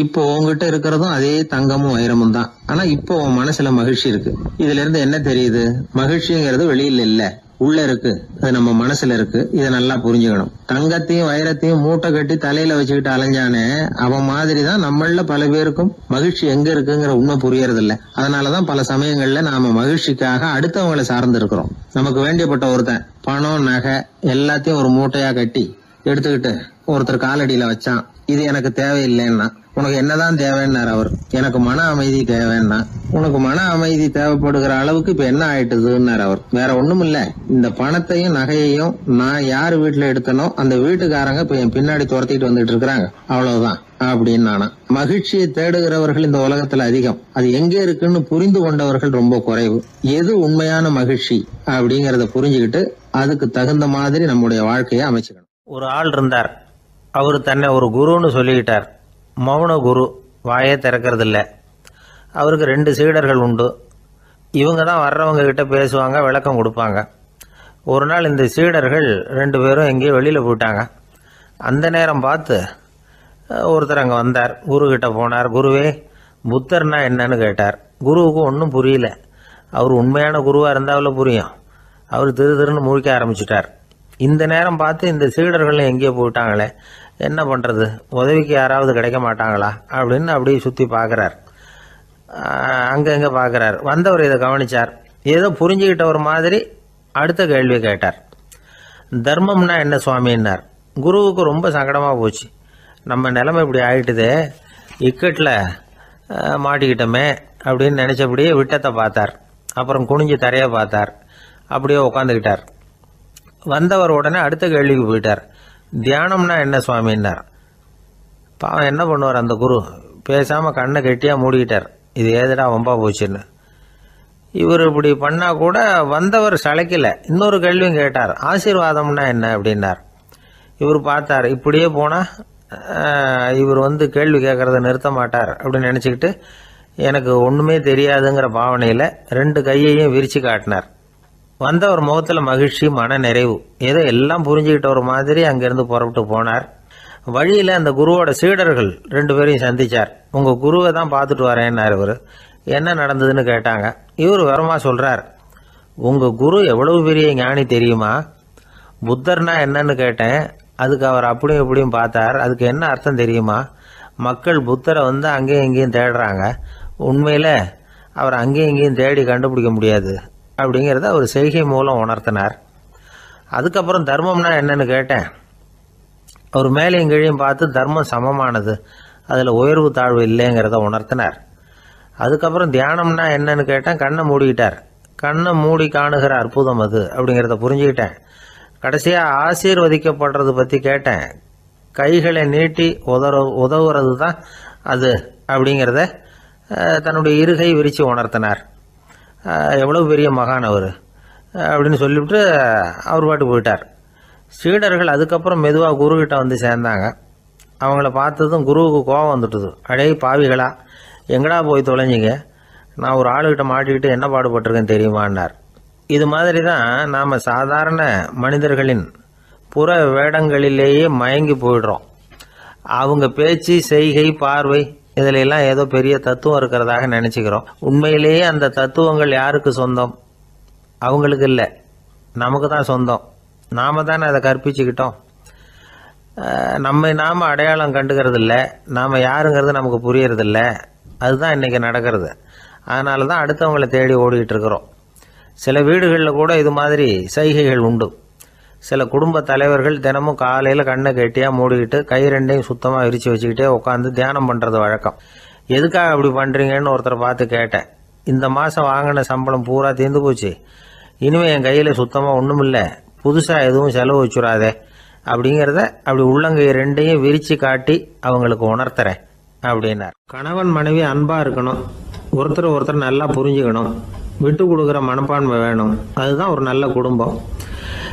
இப்போ உங்ககிட்ட இருக்கிறதும் அதே தங்கமும் வைரமும் தான். ஆனா இப்போ உன் மனசுல மகிழ்ச்சி இருக்கு. இதுல இருந்து என்ன தெரியுது? மகிழ்ச்சிங்கிறது வெளியில இல்ல, உள்ள இருக்கு. அது நம்ம மனசுல இருக்கு. இதை நல்லா புரிஞ்சுக்கணும். தங்கத்தையும் வைரத்தையும் மூட்டை கட்டி தலையில வச்சுக்கிட்டு அலைஞ்சானே, அவன் மாதிரிதான் நம்மள பல பேருக்கும் மகிழ்ச்சி எங்க இருக்குங்கிற உண்மை புரியறது இல்ல. அதனாலதான் பல சமயங்கள்ல நாம மகிழ்ச்சிக்காக அடுத்தவங்களை சார்ந்து இருக்கிறோம். நமக்கு வேண்டியப்பட்ட ஒருத்தன் பணம், நகை எல்லாத்தையும் ஒரு மூட்டையா கட்டி எடுத்துக்கிட்டு ஒருத்தர் காலடியில வச்சான். இது எனக்கு தேவையில்லைன்னா. உனக்கு என்னதான் தேவைன்னார் அவர். எனக்கு மன அமைதி தேவைன்னா. உனக்கு மன அமைதி தேவைப்படுகிற அளவுக்கு இப்ப என்ன ஆயிட்டுதுன்னார் அவர். வேற ஒண்ணும் இல்ல, இந்த பணத்தையும் நகையையும் நான் யாரு வீட்டுல எடுத்தனோ அந்த வீட்டுக்காரங்க இப்ப என் பின்னாடி துரத்திட்டு வந்துட்டு இருக்கிறாங்க, அவ்வளவுதான் அப்படின்னு நானா. மகிழ்ச்சியை தேடுகிறவர்கள் இந்த உலகத்துல அதிகம். அது எங்க இருக்குன்னு புரிந்து கொண்டவர்கள் ரொம்ப குறைவு. எது உண்மையான மகிழ்ச்சி அப்படிங்கறத புரிஞ்சுக்கிட்டு அதுக்கு தகுந்த மாதிரி நம்முடைய வாழ்க்கையை அமைச்சுக்கணும். ஒரு ஆள் இருந்தார். அவரு தன்னை ஒரு குருன்னு சொல்லிக்கிட்டார். மௌன குரு, வாயே திறக்கறதில்ல. அவருக்கு 2 சீடர்கள் உண்டு. இவங்க தான் வர்றவங்க கிட்ட பேசுவாங்க, விளக்கம் கொடுப்பாங்க. ஒரு நாள் இந்த சீடர்கள் 2 பேரும் எங்கேயோ வெளியில் போயிட்டாங்க. அந்த நேரம் பார்த்து ஒருத்தர் அங்கே வந்தார். குரு கிட்ட போனார். குருவே, புத்தர்னா என்னன்னு கேட்டார். குருவுக்கு ஒன்றும் புரியல. அவர் உண்மையான குருவாக இருந்தாவில் புரியும். அவர் திருன்னு முழிக்க ஆரம்பிச்சுட்டார். இந்த நேரம் பார்த்து இந்த சீடர்கள் எங்கேயோ போயிட்டாங்களே, என்ன பண்ணுறது, உதவிக்கு யாராவது கிடைக்க மாட்டாங்களா அப்படின்னு அப்படியே சுற்றி பார்க்குறார். அங்கங்கே பார்க்குறார். வந்தவர் இதை கவனிச்சார். ஏதோ புரிஞ்சுக்கிட்ட ஒரு மாதிரி அடுத்த கேள்வி கேட்டார். தர்மம்னா என்ன சுவாமின்னார். குருவுக்கு ரொம்ப சங்கடமாக போச்சு. நம்ம நிலைமை இப்படி ஆகிட்டுதே, இக்கட்டில் மாட்டிக்கிட்டோமே அப்படின்னு நினச்சபடியே விட்டத்தை பார்த்தார். அப்புறம் குனிஞ்சு தரையை பார்த்தார். அப்படியே உட்காந்துக்கிட்டார். வந்தவர் உடனே அடுத்த கேள்விக்கு போயிட்டார். தியானம்னா என்ன சுவாமின்னார். பாவம் என்ன பண்ணுவார் அந்த குரு, பேசாமல் கண்ணை கெட்டியாக மூடிக்கிட்டார். இது ஏதுடா வம்பா போச்சுன்னு. இவர் இப்படி பண்ணா கூட வந்தவர் சளைக்கல. இன்னொரு கேள்வியும் கேட்டார். ஆசீர்வாதம்னா என்ன அப்படின்னார். இவர் பார்த்தார், இப்படியே போனால் இவர் கேள்வி கேட்குறத நிறுத்த மாட்டார் அப்படின்னு நினச்சிக்கிட்டு எனக்கு ஒன்றுமே தெரியாதுங்கிற பாவனையில் 2 கையையும் விரித்து காட்டினார். வந்தவர் முகத்தில் மகிழ்ச்சி, மன நிறைவு, ஏதோ எல்லாம் புரிஞ்சுக்கிட்ட ஒரு மாதிரி அங்கேருந்து புறப்பட்டு போனார். வழியில் அந்த குருவோட சீடர்கள் 2 பேரையும் சந்திச்சார். உங்கள் குருவை தான் பார்த்துட்டு வரேன்னார் இவர். என்ன நடந்ததுன்னு கேட்டாங்க. இவர் விவரமாக சொல்கிறார். உங்கள் குரு எவ்வளவு பெரிய ஞானி தெரியுமா? புத்தர்னா என்னன்னு கேட்டேன். அதுக்கு அவர் அப்படியும் இப்படியும் பார்த்தார். அதுக்கு என்ன அர்த்தம் தெரியுமா? மக்கள் புத்தரை அங்கேயும் இங்கேயும் தேடுறாங்க. உண்மையில் அவர் அங்கேயும் இங்கேயும் தேடி கண்டுபிடிக்க முடியாது அப்படிங்கிறத அவர் செய்கை மூலம் உணர்த்தினார். அதுக்கப்புறம் தர்மம்னா என்னன்னு கேட்டேன். அவர் மேலையும் கீழையும் பார்த்து தர்மம் சமமானது, அதில் உயர்வு தாழ்வு இல்லைங்கிறத உணர்த்தினார். அதுக்கப்புறம் தியானம்னா என்னன்னு கேட்டேன். கண்ணை மூடிக்கிட்டார். கண்ணை மூடி காணுகிற அற்புதம் அது அப்படிங்கிறத புரிஞ்சுக்கிட்டேன். கடைசியாக ஆசீர்வதிக்கப்படுறது பற்றி கேட்டேன். கைகளை நீட்டி உதவுறது தான் அது அப்படிங்கிறத தன்னுடைய இருகை விரித்து உணர்த்தினார். எவ்வளவு பெரிய மகான் அவர் அப்படின்னு சொல்லிவிட்டு அவர் பாட்டு போயிட்டார். சீடர்கள் அதுக்கப்புறம் மெதுவாக குருக்கிட்ட சேர்ந்தாங்க. அவங்கள பார்த்ததும் குருவுக்கு கோபம் வந்துட்டுது. அடே பாவிகளா, எங்கடா போய் தொலைஞ்சிங்க? நான் ஒரு ஆளுகிட்ட மாட்டிக்கிட்டு என்ன பாடுபட்டிருக்கேன் தெரியுமான்னார். இது மாதிரி தான் நாம் சாதாரண மனிதர்களின் புற வேடங்களிலேயே மயங்கி போயிடுறோம். அவங்க பேச்சு, செய்கை, பார்வை இதிலெல்லாம் ஏதோ பெரிய தத்துவம் இருக்கிறதாக நினச்சிக்கிறோம். உண்மையிலேயே அந்த தத்துவங்கள் யாருக்கு சொந்தம்? அவங்களுக்கு இல்லை, நமக்கு தான் சொந்தம். நாம் தானே அதை கற்பிச்சுக்கிட்டோம். நம்மை நாம் அடையாளம் கண்டுக்கிறது இல்லை. நாம் யாருங்கிறது நமக்கு புரியறதில்ல. அதுதான் இன்றைக்கி நடக்கிறது. அதனால தான் அடுத்தவங்களை தேடி ஓடிக்கிட்டு இருக்கிறோம். சில வீடுகளில் கூட இது மாதிரி சைகைகள் உண்டு. சில குடும்ப தலைவர்கள் தினமும் காலையில் கண்ணை கெட்டியாக மூடிக்கிட்டு கை 2ஐயும் சுத்தமாக விரித்து வச்சுக்கிட்டே உட்காந்து தியானம் பண்ணுறது வழக்கம். எதுக்காக அப்படி பண்ணுறீங்கன்னு ஒருத்தரை பார்த்து கேட்டேன். இந்த மாதம் வாங்கின சம்பளம் பூரா தீர்ந்து போச்சு, இனிமேல் என் கையில் சுத்தமாக ஒன்றும் இல்லை, புதுசாக எதுவும் செலவு வச்சுடாதே அப்படிங்கிறத அப்படி உள்ளங்கை 2ஐயும் விரித்து காட்டி அவங்களுக்கு உணர்த்துறேன் அப்படின்னார். கணவன் மனைவி அன்பாக இருக்கணும், ஒருத்தர் நல்லா புரிஞ்சுக்கணும், விட்டு கொடுக்குற மனப்பான்மை வேணும். அதுதான் ஒரு நல்ல குடும்பம்.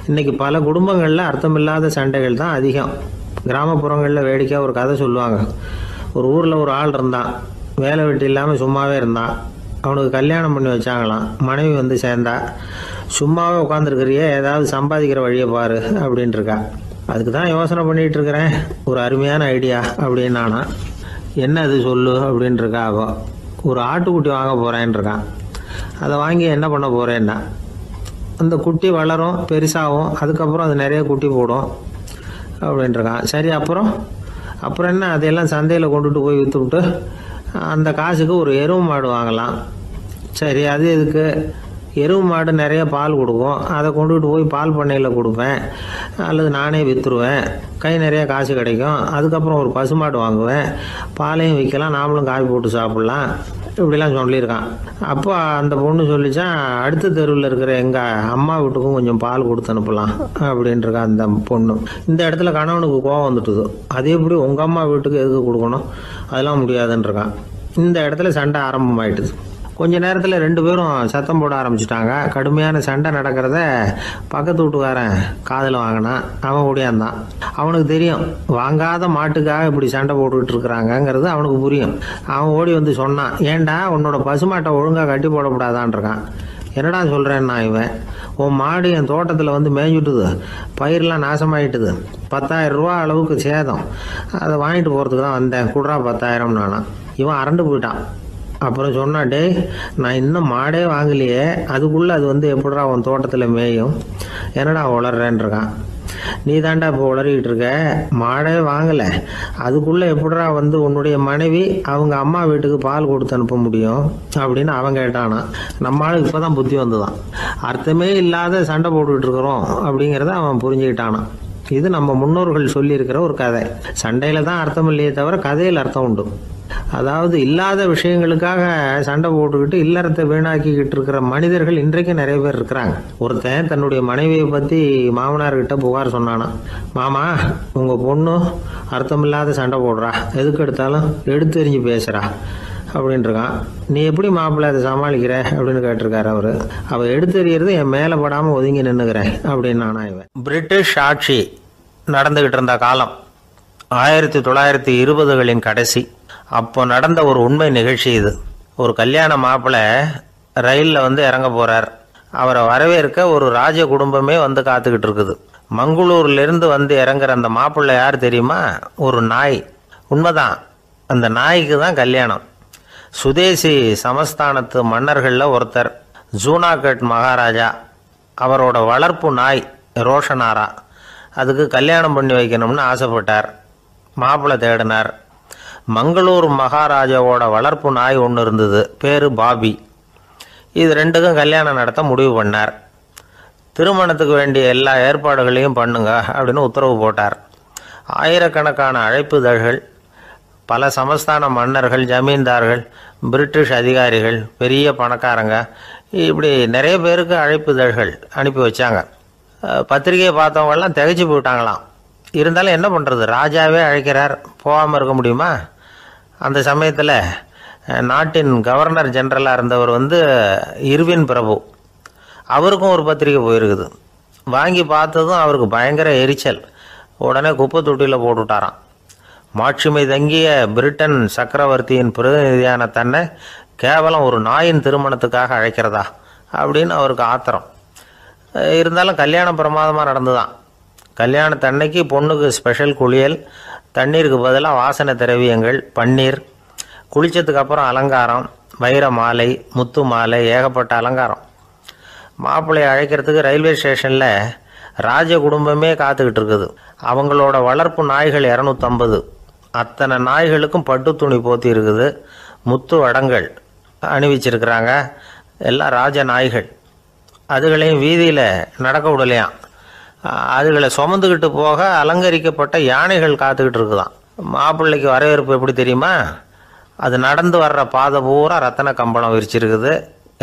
இன்றைக்கி பல குடும்பங்களில் அர்த்தமில்லாத சண்டைகள் தான் அதிகம். கிராமப்புறங்களில் வேடிக்கையாக ஒரு கதை சொல்லுவாங்க. ஒரு ஊரில் ஒரு ஆள் இருந்தான், வேலை வெட்டி இல்லாமல் சும்மாவே இருந்தான். அவனுக்கு கல்யாணம் பண்ணி வச்சாங்களாம். மனைவி சேர்ந்தா. சும்மாவே உட்காந்துருக்கிறியே, ஏதாவது சம்பாதிக்கிற வழியை பாரு அப்படின்ட்டுருக்கா. அதுக்கு தான் யோசனை பண்ணிகிட்டு இருக்கிறேன், ஒரு அருமையான ஐடியா அப்படின்னு. நானா என்ன அது சொல்லு அப்படின்ட்டுருக்கா. அவன் ஒரு ஆட்டுக்குட்டி வாங்க போகிறேன்னு இருக்கான். அதை வாங்கி என்ன பண்ண போகிறேன்னா, அந்த குட்டி வளரும், பெருசாகும், அதுக்கப்புறம் அது நிறைய குட்டி போடும் அப்படின்ட்டுருக்கான். சரி, அப்புறம் என்ன, அதையெல்லாம் சந்தையில் கொண்டுட்டு போய் விற்றுவிட்டு அந்த காசுக்கு ஒரு எருவு மாடு வாங்கலாம். சரி, அது எதுக்கு? எருவு மாடு நிறைய பால் கொடுக்கும், அதை கொண்டுகிட்டு போய் பால் பண்ணையில் கொடுப்பேன், அல்லது நானே விற்றுருவேன், கை நிறைய காசு கிடைக்கும். அதுக்கப்புறம் ஒரு பசுமாடு வாங்குவேன், பாலையும் விற்கலாம், நாமளும் காஃபி போட்டு சாப்பிட்லாம், இப்படிலாம் சொல்லியிருக்கான். அப்போ அந்த பொண்ணு சொல்லிச்சான், அடுத்த தெருவில் இருக்கிற எங்கள் அம்மா வீட்டுக்கும் கொஞ்சம் பால் கொடுத்து அனுப்பலாம் அப்படின்ட்டுருக்கா அந்த பொண்ணு. இந்த இடத்துல கணவனுக்கு கோபம் வந்துட்டுது. அதே எப்படி உங்கள் அம்மா வீட்டுக்கு எதுக்கு கொடுக்கணும், அதெல்லாம் முடியாதுன்றிருக்கான். இந்த இடத்துல சண்டை ஆரம்பமாயிட்டுது. கொஞ்ச நேரத்தில் 2 பேரும் சத்தம் போட ஆரம்பிச்சிட்டாங்க. கடுமையான சண்டை நடக்கிறத பக்கத்து வீட்டுக்காரன் காதில் வாங்கினான். அவன் ஓடியாந்தான். அவனுக்கு தெரியும், வாங்காத மாட்டுக்காக இப்படி சண்டை போட்டுக்கிட்டு இருக்கிறாங்கங்கிறது அவனுக்கு புரியும். அவன் ஓடி சொன்னான், ஏண்டா உன்னோட பசுமாட்டை ஒழுங்காக கட்டி போடக்கூடாதான்ருக்கான். என்னடா சொல்கிறேன்னா, இவன் உன் மாடு என் தோட்டத்தில் மேய்ஞ்சுட்டுது, பயிரெலாம் நாசமாயிட்டுது, 10,000 ரூபா அளவுக்கு சேதம், அதை வாங்கிட்டு போகிறதுக்கு தான் வந்தேன், குடுறா 10,000 நானா. இவன் அரண்டு போயிட்டான். அப்புறம் சொன்னா, டே நான் இன்னும் மாடே வாங்கலையே, அதுக்குள்ளே அது எப்படிடா உன் தோட்டத்தில் மேயும், என்னடா உளறேன்ருக்கான். நீ தாண்டா இப்போ உளறிக்கிட்டு இருக்க, மாடே வாங்கலை, அதுக்குள்ளே எப்படிடா உன்னுடைய மனைவி அவங்க அம்மா வீட்டுக்கு பால் கொடுத்து அனுப்ப முடியும் அப்படின்னு அவன் கேட்டானா. நம்ம ஆளுக்கு இப்போ தான் புத்தி வந்துதான். அர்த்தமே இல்லாத சண்டை போட்டுக்கிட்டு இருக்கிறோம் அப்படிங்கிறத அவன் புரிஞ்சுக்கிட்டானான். இது நம்ம முன்னோர்கள் சொல்லியிருக்கிற ஒரு கதை. சண்டையில் தான் அர்த்தம் இல்லையே தவிர கதையில் அர்த்தம் உண்டு. அதாவது இல்லாத விஷயங்களுக்காக சண்டை போட்டுக்கிட்டு இல்லறத்தை வீணாக்கிக்கிட்டு இருக்கிற மனிதர்கள் இன்றைக்கு நிறைய பேர் இருக்கிறாங்க. ஒருத்தன் தன்னுடைய மனைவியை பற்றி மாமனார்கிட்ட புகார் சொன்னானா, மாமா உங்கள் பொண்ணு அர்த்தமில்லாத சண்டை போடுறா, எதுக்கு எடுத்தாலும் எடுத்தெறிஞ்சு பேசுகிறா அப்படின்ட்டுருக்கான். நீ எப்படி மாப்பிள்ளை அதை சமாளிக்கிற அப்படின்னு கேட்டிருக்காரு அவர். அவள் எடுத்தெறியறது என் மேலே படாமல் ஒதுங்கி நின்றுக்கிறேன் அப்படின்னு நானா. இவன் பிரிட்டிஷ் ஆட்சி நடந்துக்கிட்டு இருந்த காலம் 1920களின் கடைசி. அப்போ நடந்த ஒரு உண்மை நிகழ்ச்சி இது. ஒரு கல்யாண மாப்பிள்ளை ரயிலில் இறங்க போகிறார். அவரை வரவேற்க ஒரு ராஜ குடும்பமே காத்துக்கிட்டு இருக்குது. மங்களூர்லேருந்து இறங்குற அந்த மாப்பிள்ளை யார் தெரியுமா? ஒரு நாய். உண்மைதான், அந்த நாய்க்கு தான் கல்யாணம். சுதேசி சமஸ்தானத்து மன்னர்களில் ஒருத்தர் ஜூனாகட் மகாராஜா. அவரோட வளர்ப்பு நாய் ரோஷனாரா. அதுக்கு கல்யாணம் பண்ணி வைக்கணும்னு ஆசைப்பட்டார். மாப்பிள்ளை தேடினார். மங்களூர் மகாராஜாவோட வளர்ப்பு நாய் ஒன்று இருந்தது, பேர் பாபி. இது ரெண்டுக்கும் கல்யாணம் நடத்த முடிவு பண்ணார். திருமணத்துக்கு வேண்டிய எல்லா ஏற்பாடுகளையும் பண்ணுங்க அப்படின்னு உத்தரவு போட்டார். ஆயிரக்கணக்கான அழைப்புதழ்கள், பல சமஸ்தான மன்னர்கள், ஜமீன்தார்கள், பிரிட்டிஷ் அதிகாரிகள், பெரிய பணக்காரங்க, இப்படி நிறைய பேருக்கு அழைப்புதழ்கள் அனுப்பி வச்சாங்க. பத்திரிகையை பார்த்தவங்கெல்லாம் திகைச்சு போயிட்டாங்களாம். இருந்தாலும் என்ன பண்ணுறது, ராஜாவே அழைக்கிறார், போகாமல் இருக்க முடியுமா? அந்த சமயத்தில் நாட்டின் கவர்னர் ஜெனரலாக இருந்தவர் இர்வின் பிரபு. அவருக்கும் ஒரு பத்திரிகை போயிருக்குது. வாங்கி பார்த்ததும் அவருக்கு பயங்கர எரிச்சல். உடனே குப்பை தொட்டியில் போட்டுவிட்டாராம். மாட்சிமை தங்கிய பிரிட்டன் சக்கரவர்த்தியின் பிரதிநிதியான தன்னை கேவலம் ஒரு நாயின் திருமணத்துக்காக அழைக்கிறதா அப்படின்னு அவருக்கு ஆத்திரம். இருந்தாலும் கல்யாணம் பிரமாதமாக நடந்துதான். கல்யாணத்தன்னைக்கு பொண்ணுக்கு ஸ்பெஷல் குளியல், தண்ணீருக்கு பதிலாக வாசனை திரவியங்கள், பன்னீர், குளித்ததுக்கு அப்புறம் அலங்காரம், வைர மாலை, முத்து மாலை, ஏகப்பட்ட அலங்காரம். மாப்பிள்ளையை அழைக்கிறதுக்கு ரயில்வே ஸ்டேஷனில் ராஜ குடும்பமே காத்துக்கிட்டு இருக்குது. அவங்களோட வளர்ப்பு நாய்கள் 250. அத்தனை நாய்களுக்கும் பட்டு துணி போத்தி இருக்குது. முத்து வடங்கள் அணிவிச்சிருக்கிறாங்க. எல்லாம் ராஜ நாய்கள். அதுகளையும் வீதியில் நடக்க விடலையாம். அதுகளை சுமந்துக்கிட்டு போக அலங்கரிக்கப்பட்ட யானைகள் காத்துக்கிட்டு இருக்குதான். மாப்பிள்ளைக்கு வரவேற்பு எப்படி தெரியுமா? அது நடந்து வர்ற பாதை பூரா ரத்தன கம்பளம் விரிச்சிருக்குது.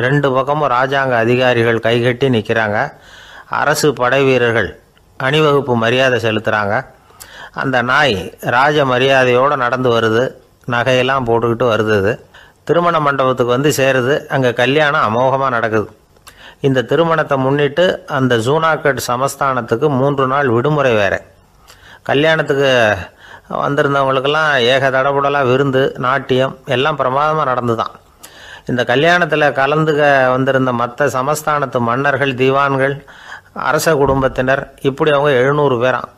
2 பக்கமும் ராஜாங்க அதிகாரிகள் கைகட்டி நிற்கிறாங்க. அரசு படை வீரர்கள் அணிவகுப்பு மரியாதை செலுத்துகிறாங்க. அந்த நாய் ராஜ மரியாதையோடு நடந்து வருது. நகையெல்லாம் போட்டுக்கிட்டு வருது. திருமண மண்டபத்துக்கு சேருது. அங்கே கல்யாணம் அமோகமாக நடக்குது. இந்த திருமணத்தை முன்னிட்டு அந்த ஜூனாகட் சமஸ்தானத்துக்கு 3 நாள் விடுமுறை வேறு. கல்யாணத்துக்கு வந்திருந்தவங்களுக்கெல்லாம் ஏக தடபுடலாக விருந்து, நாட்டியம் எல்லாம் பிரமாதமாக நடந்து தான். இந்த கல்யாணத்தில் கலந்துக்க வந்திருந்த மற்ற சமஸ்தானத்து மன்னர்கள், தீவான்கள், அரச குடும்பத்தினர், இப்படி அவங்க 700 பேராம்.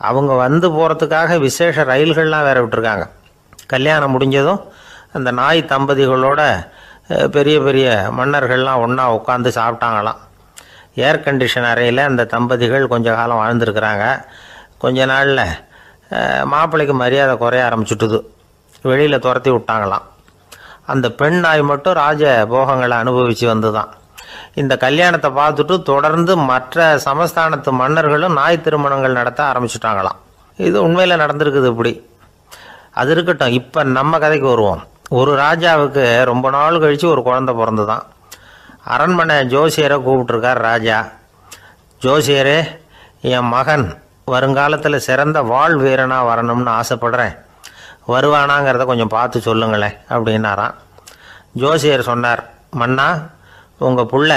அவங்க போகிறதுக்காக விசேஷ ரயில்கள்லாம் வேற விட்டுருக்காங்க. கல்யாணம் முடிஞ்சதும் அந்த நாய் தம்பதிகளோட பெரிய பெரிய மன்னர்கள்லாம் ஒன்றா உட்காந்து சாப்பிட்டாங்களாம். ஏர் கண்டிஷன் அறையில் அந்த தம்பதிகள் கொஞ்ச காலம் வாழ்ந்துருக்கிறாங்க. கொஞ்ச நாளில் மாப்பிள்ளைக்கு மரியாதை குறைய ஆரம்பிச்சுட்டுது. வெளியில் துரத்தி விட்டாங்களாம். அந்த பெண் நாய் மட்டும் ராஜ போகங்களை அனுபவித்து வந்து தான். இந்த கல்யாணத்தை பார்த்துட்டு தொடர்ந்து மற்ற சமஸ்தானத்து மன்னர்களும் நாய் திருமணங்கள் நடத்த ஆரம்பிச்சுட்டாங்களாம். இது உண்மையில் நடந்திருக்குது. இப்படி அது இருக்கட்டும். இப்போ நம்ம கதைக்கு வருவோம். ஒரு ராஜாவுக்கு ரொம்ப நாள் கழித்து ஒரு குழந்தை பிறந்து தான். அரண்மனை ஜோசியரை கூப்பிட்டுருக்கார் ராஜா. ஜோசியரே, என் மகன் வருங்காலத்தில் சிறந்த வாழ் வீரனாக வரணும்னு ஆசைப்படுறேன். வருவானாங்கிறத கொஞ்சம் பார்த்து சொல்லுங்களேன் அப்படின்னாராம். ஜோசியர் சொன்னார், மன்னா, உங்கள் புள்ள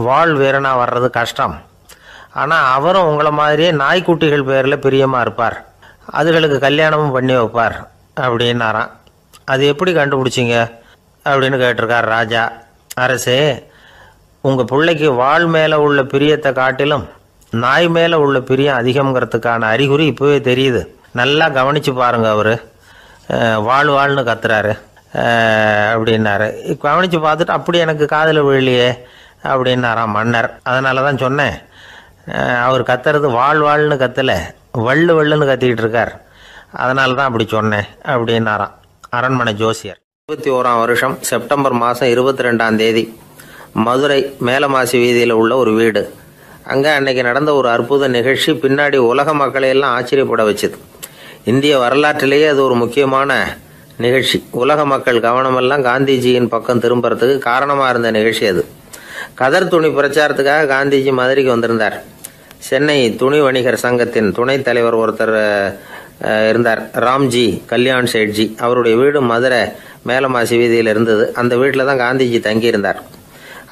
வாழ் வீரனாக வர்றது கஷ்டம். ஆனால் அவரும் உங்களை மாதிரியே நாய்க்குட்டிகள் பேரில் பிரியமாக இருப்பார். அதுகளுக்கு கல்யாணமும் பண்ணி வைப்பார் அப்படின்னாராம். அது எப்படி கண்டுபிடிச்சிங்க அப்படின்னு கேட்டிருக்கார் ராஜா. அரசே, உங்கள் பிள்ளைக்கு வாழ் மேலே உள்ள பிரியத்தை காட்டிலும் நாய் மேலே உள்ள பிரியம் அதிகங்கிறதுக்கான அறிகுறி இப்போவே தெரியுது. நல்லா கவனித்து பாருங்க. அவர் வாழ்னு கத்துறாரு அப்படின்னாரு. கவனித்து பார்த்துட்டு அப்படி எனக்கு காதில் விழலையே அப்படின்னாராம் மன்னர். அதனால தான் சொன்னேன், அவர் கத்துறது வாழ்னு கத்தலை, வள்ளுன்னு கத்திக்கிட்டு இருக்கார். அதனால தான் அப்படி சொன்னேன் அப்படின்னாராம் அரண்மனை ஜோசியர். 21ஆம் வருஷம் செப்டம்பர் மாதம் 22ஆம் தேதி மதுரை மேலமாசி வீதியில் உள்ள ஒரு வீடு. அங்கே அன்னைக்கு நடந்த ஒரு அற்புத நிகழ்ச்சி பின்னாடி உலக மக்களையெல்லாம் ஆச்சரியப்பட வச்சுது. இந்திய வரலாற்றிலேயே அது ஒரு முக்கியமான நிகழ்ச்சி. உலக மக்கள் கவனமெல்லாம் காந்திஜியின் பக்கம் திரும்புறதுக்கு காரணமாக இருந்த நிகழ்ச்சி அது. கதர் துணி பிரச்சாரத்துக்காக காந்திஜி மதுரைக்கு வந்திருந்தார். சென்னை துணி வணிகர் சங்கத்தின் துணைத் தலைவர் ஒருத்தர் இருந்தார், ராம்ஜி கல்யாண் சேட்ஜி. அவருடைய வீடு மதுரை மேலமாசி வீதியில் இருந்தது. அந்த வீட்டில் தான் காந்திஜி தங்கியிருந்தார்.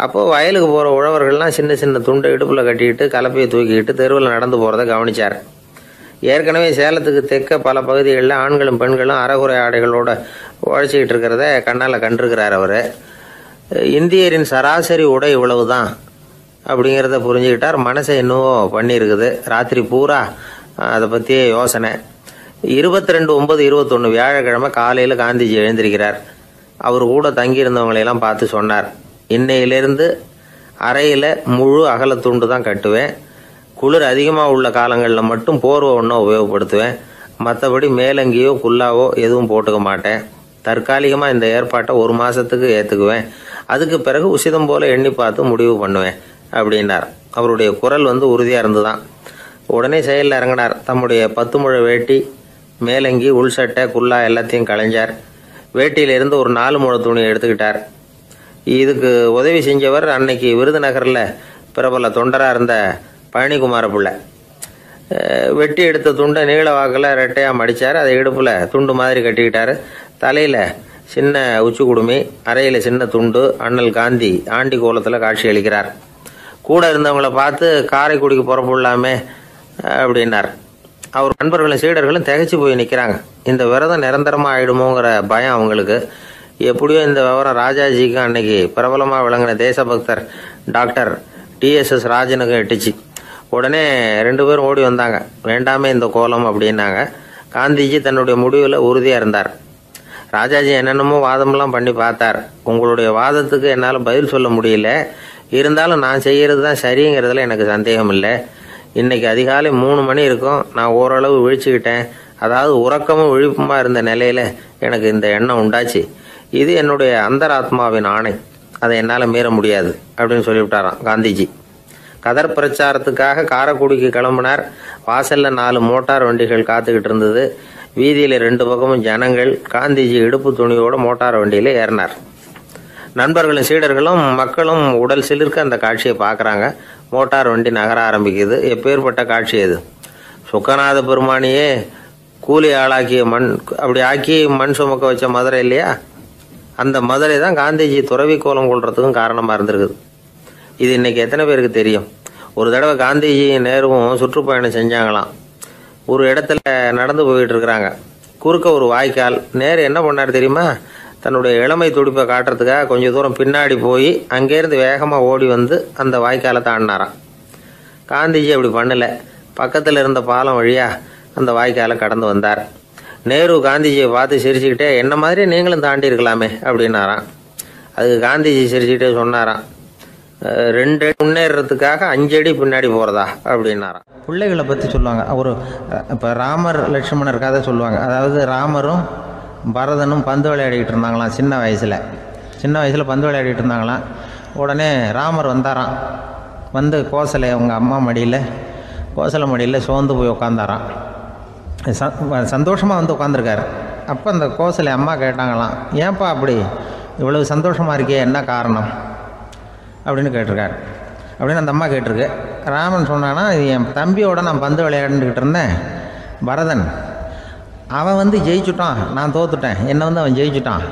அப்போது வயலுக்கு போகிற உழவர்கள்லாம் சின்ன சின்ன துண்டை இடுப்பில் கட்டிக்கிட்டு கலப்பையை தூக்கிக்கிட்டு தெருவில் நடந்து போகிறத கவனித்தார். ஏற்கனவே சேலத்துக்கு தெற்க பல பகுதிகளில் ஆண்களும் பெண்களும் அரைகுறை ஆடைகளோடு உழைச்சிக்கிட்டு இருக்கிறத கண்ணால் கண்டிருக்கிறார் அவர். இந்தியரின் சராசரி உடை இவ்வளவு தான் அப்படிங்கிறத புரிஞ்சுக்கிட்டார். மனசை என்னவோ பண்ணியிருக்குது. ராத்திரி பூரா அதை பற்றியே யோசனை. 22/9/21 வியாழக்கிழமை காலையில் காந்திஜி எழுந்திருக்கிறார். அவர் கூட தங்கியிருந்தவங்களையெல்லாம் பார்த்து சொன்னார், இன்னையிலேருந்து அறையில் முழு அகலத்துண்டு தான் கட்டுவேன். குளிர் அதிகமாக உள்ள காலங்களில் மட்டும் போர்வை ஒன்றா உபயோகப்படுத்துவேன். மற்றபடி மேலங்கியோ குல்லாவோ எதுவும் போட்டுக்க மாட்டேன். தற்காலிகமாக இந்த ஏற்பாட்டை 1 மாதத்துக்கு ஏற்றுக்குவேன். அதுக்கு பிறகு உசிதம் போல எண்ணி பார்த்து முடிவு பண்ணுவேன் அப்படின்னார். அவருடைய குரல் உறுதியாக இருந்துதான். உடனே செயலில் இறங்கினார். தம்முடைய 10 முழ வேட்டி, மேலங்கி, உள் சட்டை, குல்லா எல்லாத்தையும் களைஞ்சார். வேட்டியிலிருந்து ஒரு 4 முழ துணியை எடுத்துக்கிட்டார். இதுக்கு உதவி செஞ்சவர் அன்னைக்கு விருதுநகரில் பிரபல தொண்டராக இருந்த பழனிக்குமார பிள்ளை. வெட்டி எடுத்த துண்டை நீள வாக்கில் ரெட்டையாக மடித்தார். அதை இடுப்பில் துண்டு மாதிரி கட்டிக்கிட்டார். தலையில் சின்ன உச்சி குடுமி, அறையில் சின்ன துண்டு. அண்ணல் காந்தி ஆண்டி கோலத்தில் காட்சி அளிக்கிறார். கூட இருந்தவங்களை பார்த்து காரைக்குடிக்கு புறப்படலாமே அப்படின்னார். அவர் நண்பர்களும் சீடர்களும் திகைச்சு போய் நிற்கிறாங்க. இந்த விரதம் நிரந்தரமாக ஆயிடுமோங்கிற பயம் அவங்களுக்கு. எப்படியோ இந்த விவரம் ராஜாஜிக்கும் அன்னைக்கு பிரபலமாக விளங்கின தேசபக்தர் டாக்டர் TSS ராஜனுக்கும் எட்டுச்சு. உடனே 2 பேரும் ஓடி வந்தாங்க. வேண்டாமே இந்த கோலம் அப்படின்னாங்க. காந்திஜி தன்னுடைய முடிவில் உறுதியாக இருந்தார். ராஜாஜி என்னென்னமோ வாதமெல்லாம் பண்ணி பார்த்தார். உங்களுடைய வாதத்துக்கு என்னால் பதில் சொல்ல முடியல, இருந்தாலும் நான் செய்கிறது தான் சரிங்கிறதுல எனக்கு சந்தேகம் இல்லை. இன்னைக்கு அதிகாலை 3 மணி இருக்கும். நான் ஓரளவு விழிச்சுக்கிட்டேன். அதாவது உறக்கமும் விழிப்புமாக இருந்த நிலையில் எனக்கு இந்த எண்ணம் உண்டாச்சு. இது என்னுடைய அந்தராத்மாவின் ஆணை, அதை என்னால் மீற முடியாது அப்படின்னு சொல்லிவிட்டாராம் காந்திஜி. கதர் பிரச்சாரத்துக்காக காரைக்குடிக்கு கிளம்பினார். வாசலில் 4 மோட்டார் வண்டிகள் காத்துக்கிட்டு இருந்தது. வீதியில் 2 பக்கமும் ஜனங்கள். காந்திஜி இடுப்பு துணியோடு மோட்டார் வண்டியில் ஏறினார். நண்பர்களும் சீடர்களும் மக்களும் உடல் சிலிர்க்க அந்த காட்சியை பார்க்குறாங்க. மோட்டார் வண்டி நகர ஆரம்பிக்குது. எப்பேற்பட்ட காட்சி அது! சுக்கநாத பெருமானியே கூலி ஆளாக்கிய அப்படி ஆக்கி மண் சுமக்க வச்ச மதுரை இல்லையா, அந்த மதுரை தான் காந்திஜி துறவி கோலம் கொள்றதுக்கும் காரணமாக இருந்திருக்குது. இது இன்னைக்கு எத்தனை பேருக்கு தெரியும்? ஒரு தடவை காந்திஜி நேருவும் சுற்றுப்பயணம் செஞ்சாங்களாம். ஒரு இடத்துல நடந்து போயிட்டு இருக்கிறாங்க. குறுக்க ஒரு வாய்க்கால். நேரு என்ன பண்ணார் தெரியுமா? தன்னுடைய இளமை துடிப்பை காட்டுறதுக்காக கொஞ்சம் தூரம் பின்னாடி போய் அங்கேருந்து வேகமாக ஓடி வந்து அந்த வாய்க்காலை தாண்டினாராம். காந்திஜி அப்படி பண்ணலை. பக்கத்தில் இருந்த பாலம் வழியாக அந்த வாய்க்காலை கடந்து வந்தார். நேரு காந்திஜியை பார்த்து சிரிச்சுக்கிட்டே, என்ன மாதிரி நீங்களும் தாண்டி இருக்கலாமே அப்படின்னாராம். அதுக்கு காந்திஜி சிரிச்சுக்கிட்டே சொன்னாராம், 2 அடி முன்னேறதுக்காக 5 அடி பின்னாடி போகிறதா அப்படின்னாராம். பிள்ளைகளை பற்றி சொல்லுவாங்க. ஒரு இப்போ ராமர் லட்சுமணர் கதை சொல்லுவாங்க. அதாவது ராமரும் பரதனும் பந்து விளையாடிக்கிட்டு இருந்தாங்களாம். சின்ன வயசில் பந்து விளையாடிக்கிட்டு இருந்தாங்களாம். உடனே ராமர் வந்தாராம். வந்து கோசலை அவங்க அம்மா கோசலை மடியில் சோர்ந்து போய் உட்காந்தாராம். சந்தோஷமாக வந்து உட்காந்துருக்காரு. அப்போ அந்த கோசலை அம்மா கேட்டாங்களாம், ஏன்ப்பா அப்படி இவ்வளவு சந்தோஷமாக இருக்கே, என்ன காரணம் அப்படின்னு கேட்டிருக்காரு. அப்படின்னு அந்த அம்மா கேட்டிருக்கு. ராமன் சொன்னான்னா, இது என் தம்பியோட நான் பந்து விளையாண்டுக்கிட்டு இருந்தேன். பரதன் அவன் ஜெயிச்சுட்டான், நான் தோத்துட்டேன். என்னை அவன் ஜெயிச்சுட்டான்.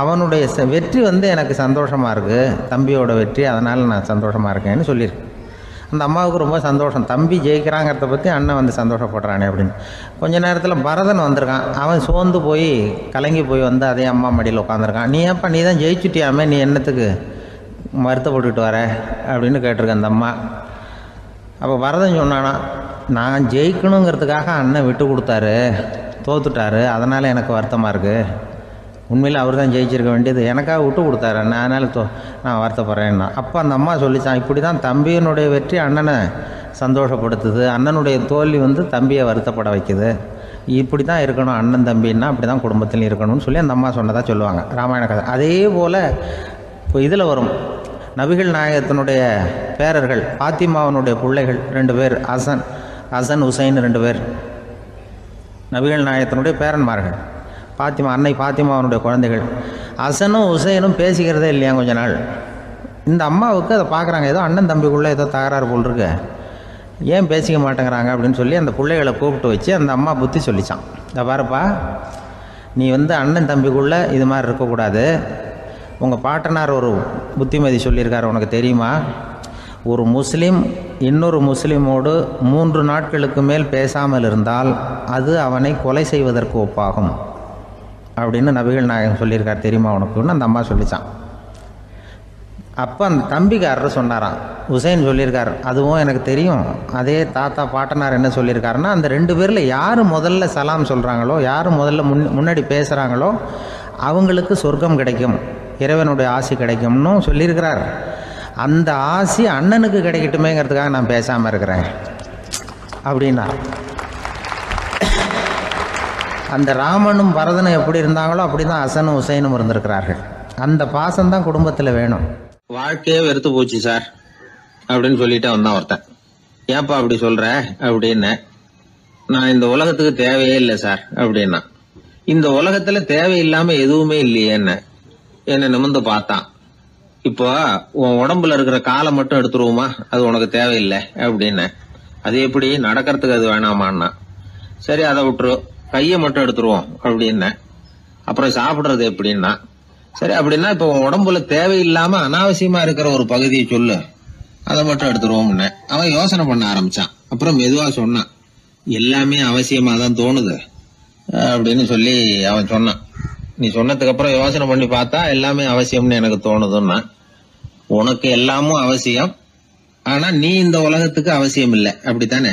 அவனுடைய வெற்றி எனக்கு சந்தோஷமாக இருக்குது, தம்பியோட வெற்றி, அதனால் நான் சந்தோஷமாக இருக்கேன்னு சொல்லியிருக்கு. அந்த அம்மாவுக்கு ரொம்ப சந்தோஷம். தம்பி ஜெயிக்கிறாங்கிறத பற்றி அண்ணன் சந்தோஷப்படுறானே அப்படின்னு. கொஞ்ச நேரத்தில் பரதன் வந்திருக்கான். அவன் சோர்ந்து போய் கலங்கி போய் அதே அம்மா மடியில் உட்காந்துருக்கான். நீ தான் ஜெயிச்சுட்டியாமே, நீ என்னத்துக்கு வருத்தப்பட்டுக்கிட்டு வர அப்படின்னு கேட்டிருக்க அந்த அம்மா. அப்போ பரதன் சொன்னானா, நான் ஜெயிக்கணுங்கிறதுக்காக அண்ணன் விட்டு கொடுத்தாரு, தோத்துட்டாரு, அதனால் எனக்கு வருத்தமாக இருக்குது. உண்மையில் அவர் தான் ஜெயிச்சிருக்க வேண்டியது, எனக்காக விட்டு கொடுத்தாரு அண்ணன், அதனால் நான் வருத்தப்படுறேன்னா. அப்போ அந்த அம்மா சொல்லிச்சான், இப்படி தான் தம்பியினுடைய வெற்றி அண்ணனை சந்தோஷப்படுத்துது, அண்ணனுடைய தோல்வி தம்பியை வருத்தப்பட வைக்குது. இப்படி தான் இருக்கணும், அண்ணன் தம்பின்னா அப்படி தான் குடும்பத்தில் இருக்கணும்னு சொல்லி அந்த அம்மா சொன்னதாக சொல்லுவாங்க ராமாயண கதை. அதே போல் இப்போ இதில் வரும், நபிகள் நாயகத்தினுடைய பேரர்கள் பாத்திமாவனுடைய பிள்ளைகள் 2 பேர், ஹசன் ஹுசைன் 2 பேர் நபிகள் நாயகத்தினுடைய பேரன்மார்கள். அன்னை பாத்திமாவனுடைய குழந்தைகள். ஹசனும் ஹுசைனும் பேசிக்கிறதே இல்லையா கொஞ்ச நாள். இந்த அம்மாவுக்கு அதை பார்க்குறாங்க, ஏதோ அண்ணன் தம்பிக்குள்ளே ஏதோ தகராறு போல் இருக்கு, ஏன் பேசிக்க மாட்டேங்கிறாங்க அப்படின்னு சொல்லி அந்த பிள்ளைகளை கூப்பிட்டு வச்சு அந்த அம்மா புத்தி சொல்லிச்சான். இதை பாருப்பா, நீ அண்ணன் தம்பிக்குள்ளே இது மாதிரி இருக்கக்கூடாது. உங்கள் பாட்டனார் ஒரு புத்திமதி சொல்லியிருக்காரு, உனக்கு தெரியுமா? ஒரு முஸ்லீம் இன்னொரு முஸ்லீமோடு 3 நாட்களுக்கு மேல் பேசாமல் இருந்தால் அது அவனை கொலை செய்வதற்கு ஒப்பாகும் அப்படின்னு நபிகள் நாயகம் சொல்லியிருக்கார். தெரியுமா உனக்குன்னு அந்த அம்மா சொல்லிச்சான். அப்போ அந்த தம்பிக்காரர் சொன்னாராம், ஹுசைன் சொல்லியிருக்கார், அதுவும் எனக்கு தெரியும். அதே தாத்தா பாட்டனார் என்ன சொல்லியிருக்காருன்னா, அந்த 2 பேரில் யார் முதல்ல சலாம் சொல்கிறாங்களோ, யார் முதல்ல முன்னாடி பேசுகிறாங்களோ அவங்களுக்கு சொர்க்கம் கிடைக்கும், இறைவனுடைய ஆசி கிடைக்கும்னு சொல்லியிருக்கிறார். அந்த ஆசி அண்ணனுக்கு கிடைக்கட்டுமேங்கிறதுக்காக நான் பேசாமல் இருக்கிறேன் அப்படின்னா. அந்த ராமனும் பரதனும் எப்படி இருந்தாங்களோ அப்படி தான் ஹசனும் ஹுசைனும் இருந்திருக்கிறார்கள். அந்த பாசம்தான் குடும்பத்தில் வேணும். வாழ்க்கையே வெறுத்து போச்சு சார் அப்படின்னு சொல்லிட்டு வந்தான் ஒருத்தன். ஏப்பா அப்படி சொல்ற அப்படின்னு. நான் இந்த உலகத்துக்கு தேவையே இல்லை சார் அப்படின்னா. இந்த உலகத்துல தேவையில்லாம எதுவுமே இல்லையே என்ன நிமிர்ந்து பார்த்தான். இப்போ உன் உடம்புல இருக்கிற காலை மட்டும் எடுத்துருவோமா, அது உனக்கு தேவையில்லை அப்படின்னு. அது எப்படி, நடக்கிறதுக்கு அது வேணாமான்னா. சரி அதை விட்டுரு, கையை மட்டும் எடுத்துருவோம் அப்படின்னு. அப்புறம் சாப்பிடுறது எப்படின்னா. சரி அப்படின்னா இப்ப உன் உடம்புல தேவையில்லாம அனாவசியமா இருக்கிற ஒரு பகுதியை சொல்லு, அதை மட்டும் எடுத்துருவோம்னு. அவன் யோசனை பண்ண ஆரம்பிச்சான். அப்புறம் மெதுவா சொன்னான், எல்லாமே அவசியமா தான் தோணுது அப்படின்னு சொல்லி அவன் சொன்னான். நீ சொன்னதுக்கு அப்புறம் யோசனை பண்ணி பார்த்தா எல்லாமே அவசியம்னு எனக்கு தோணுதுன்னா. உனக்கு எல்லாமும் அவசியம், ஆனா நீ இந்த உலகத்துக்கு அவசியம் இல்லை, அப்படித்தானே?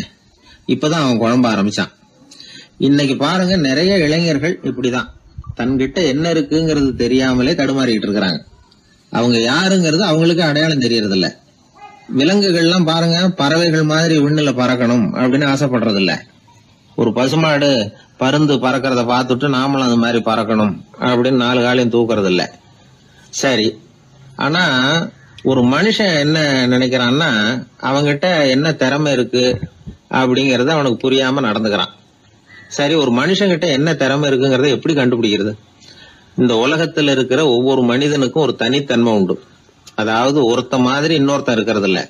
இப்பதான் அவன் குழம்ப ஆரம்பிச்சான். இன்னைக்கு பாருங்க, நிறைய இளைஞர்கள் இப்படிதான் தன்கிட்ட என்ன இருக்குங்கிறது தெரியாமலே தடுமாறிட்டு இருக்கிறாங்க. அவங்க யாருங்கிறது அவங்களுக்கு அடையாளம் தெரியறது இல்ல. விலங்குகள்லாம் பாருங்க, பறவைகள் மாதிரி விண்ணுல பறக்கணும் அப்படின்னு ஆசைப்படுறது இல்ல. ஒரு பசுமாடு பருந்து பறக்கிறத பார்த்துட்டு நாமளும் அந்த மாதிரி பறக்கணும் அப்படின்னு 4 காலையும் தூக்குறது இல்ல. சரி, ஆனா ஒரு மனுஷன் என்ன நினைக்கிறான்னா, அவங்கிட்ட என்ன திறமை இருக்கு அப்படிங்கறத அவனுக்கு புரியாம நடந்துக்கிறான். சரி, ஒரு மனுஷங்கிட்ட என்ன திறமை இருக்குங்கிறத எப்படி கண்டுபிடிக்கிறது? இந்த உலகத்துல இருக்கிற ஒவ்வொரு மனிதனுக்கும் ஒரு தனித்தன்மை உண்டு. அதாவது ஒருத்த மாதிரி இன்னொருத்தன் இருக்கிறது இல்ல.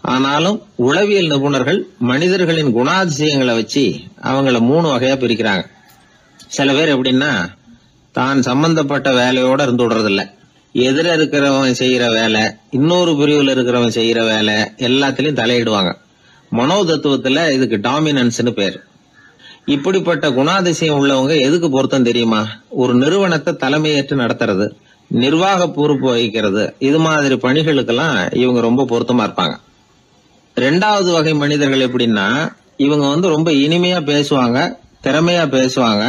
ஆனாலும் உளவியல் நிபுணர்கள் மனிதர்களின் குணாதிசயங்களை வச்சு அவங்கள 3 வகையா பிரிக்கிறாங்க. சில பேர் எப்படின்னா, தான் சம்பந்தப்பட்ட வேலையோட இருந்து விடுறது இல்ல. எதிர இருக்கிறவன் செய்யற வேலை, இன்னொரு பிரிவுல இருக்கிறவன் செய்யற வேலை எல்லாத்திலையும் தலையிடுவாங்க. மனோ தத்துவத்துல இதுக்கு டாமினன்ஸ்னு பேர். இப்படிப்பட்ட குணாதிசயம் உள்ளவங்க எதுக்கு பொருத்தம் தெரியுமா? ஒரு நிறுவனத்தை தலைமையேற்று நடத்துறது, நிர்வாக பொறுப்பு வகிக்கிறது, இது மாதிரி பணிகளுக்கெல்லாம் இவங்க ரொம்ப பொருத்தமா இருப்பாங்க. 2வது வகை மனிதர்கள் எப்படின்னா, இவங்க ரொம்ப இனிமையா பேசுவாங்க, திறமையா பேசுவாங்க,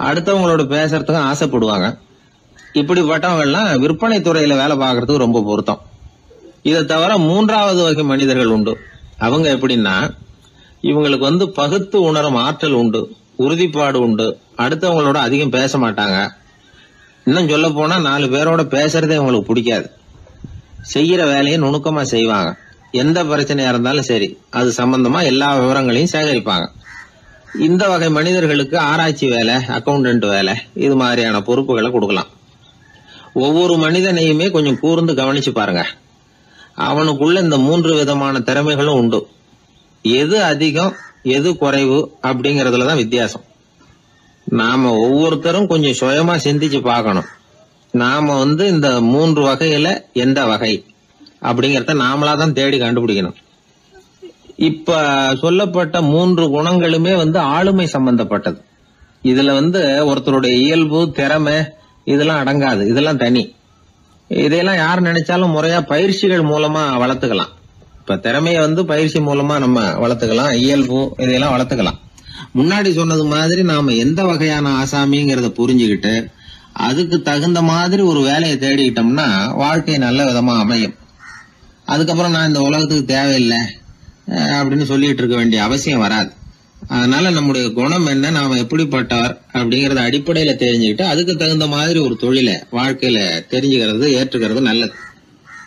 அடுத்தவங்களோட பேசுறதுக்கு ஆசைப்படுவாங்க. இப்படிப்பட்டவங்க எல்லாம் விற்பனை துறையில வேலை பார்க்கறதுக்கு ரொம்ப பொருத்தம். இதை தவிர 3வது வகை மனிதர்கள் உண்டு. அவங்க எப்படின்னா, இவங்களுக்கு பகுத்து உணரும் ஆற்றல் உண்டு, உறுதிப்பாடு உண்டு, அடுத்தவங்களோட அதிகம் பேச மாட்டாங்க. இன்னும் சொல்ல போனா 4 பேரோட பேசுறதே அவங்களுக்கு பிடிக்காது. செய்யற வேலையை நுணுக்கமா செய்வாங்க. எந்த பிரச்சனையா இருந்தாலும் சரி, அது சம்பந்தமா எல்லா விவரங்களையும் சேகரிப்பாங்க. இந்த வகை மனிதர்களுக்கு ஆராய்ச்சி வேலை, அக்கௌண்டன்ட் வேலை, இது மாதிரியான பொறுப்புகளை கொடுக்கலாம். ஒவ்வொரு மனிதனையுமே கொஞ்சம் கூர்ந்து கவனிச்சு பாருங்க. அவனுக்குள்ள இந்த 3 விதமான திறமைகளும் உண்டு. எது அதிகம் எது குறைவு அப்படிங்கறதுலதான் வித்தியாசம். நாம ஒவ்வொருத்தரும் கொஞ்சம் சுயமா சிந்திச்சு பார்க்கணும். நாம இந்த 3 வகையில எந்த வகை அப்படிங்கறத நாமளாதான் தேடி கண்டுபிடிக்கணும். இப்ப சொல்லப்பட்ட 3 குணங்களுமே ஆளுமை சம்பந்தப்பட்டது. இதுல ஒருத்தருடைய இயல்பு, திறமை இதெல்லாம் அடங்காது. இதெல்லாம் தனி. இதையெல்லாம் யார் நினைச்சாலும் முறையா பயிற்சிகள் மூலமா வளர்த்துக்கலாம். இப்ப திறமைய பயிற்சி மூலமா நம்ம வளர்த்துக்கலாம், இயல்பு இதையெல்லாம் வளர்த்துக்கலாம். முன்னாடி சொன்னது மாதிரி நாம எந்த வகையான ஆசாமிங்கிறத புரிஞ்சுக்கிட்டு அதுக்கு தகுந்த மாதிரி ஒரு வேலையை தேடிக்கிட்டோம்னா வாழ்க்கை நல்ல விதமா அமையும். அதுக்கப்புறம் நான் இந்த உலகத்துக்கு தேவையில்லை அப்படின்னு சொல்லிட்டு இருக்க வேண்டிய அவசியம் வராது. அதனால நம்முடைய குணம் என்ன, நாம எப்படிப்பட்டவர் அப்படிங்கறத அடிப்படையில தெரிஞ்சுக்கிட்டு அதுக்கு தகுந்த மாதிரி ஒரு தொழிலை வாழ்க்கையில தெரிஞ்சுக்கிறது, ஏற்றுக்கிறது நல்லது.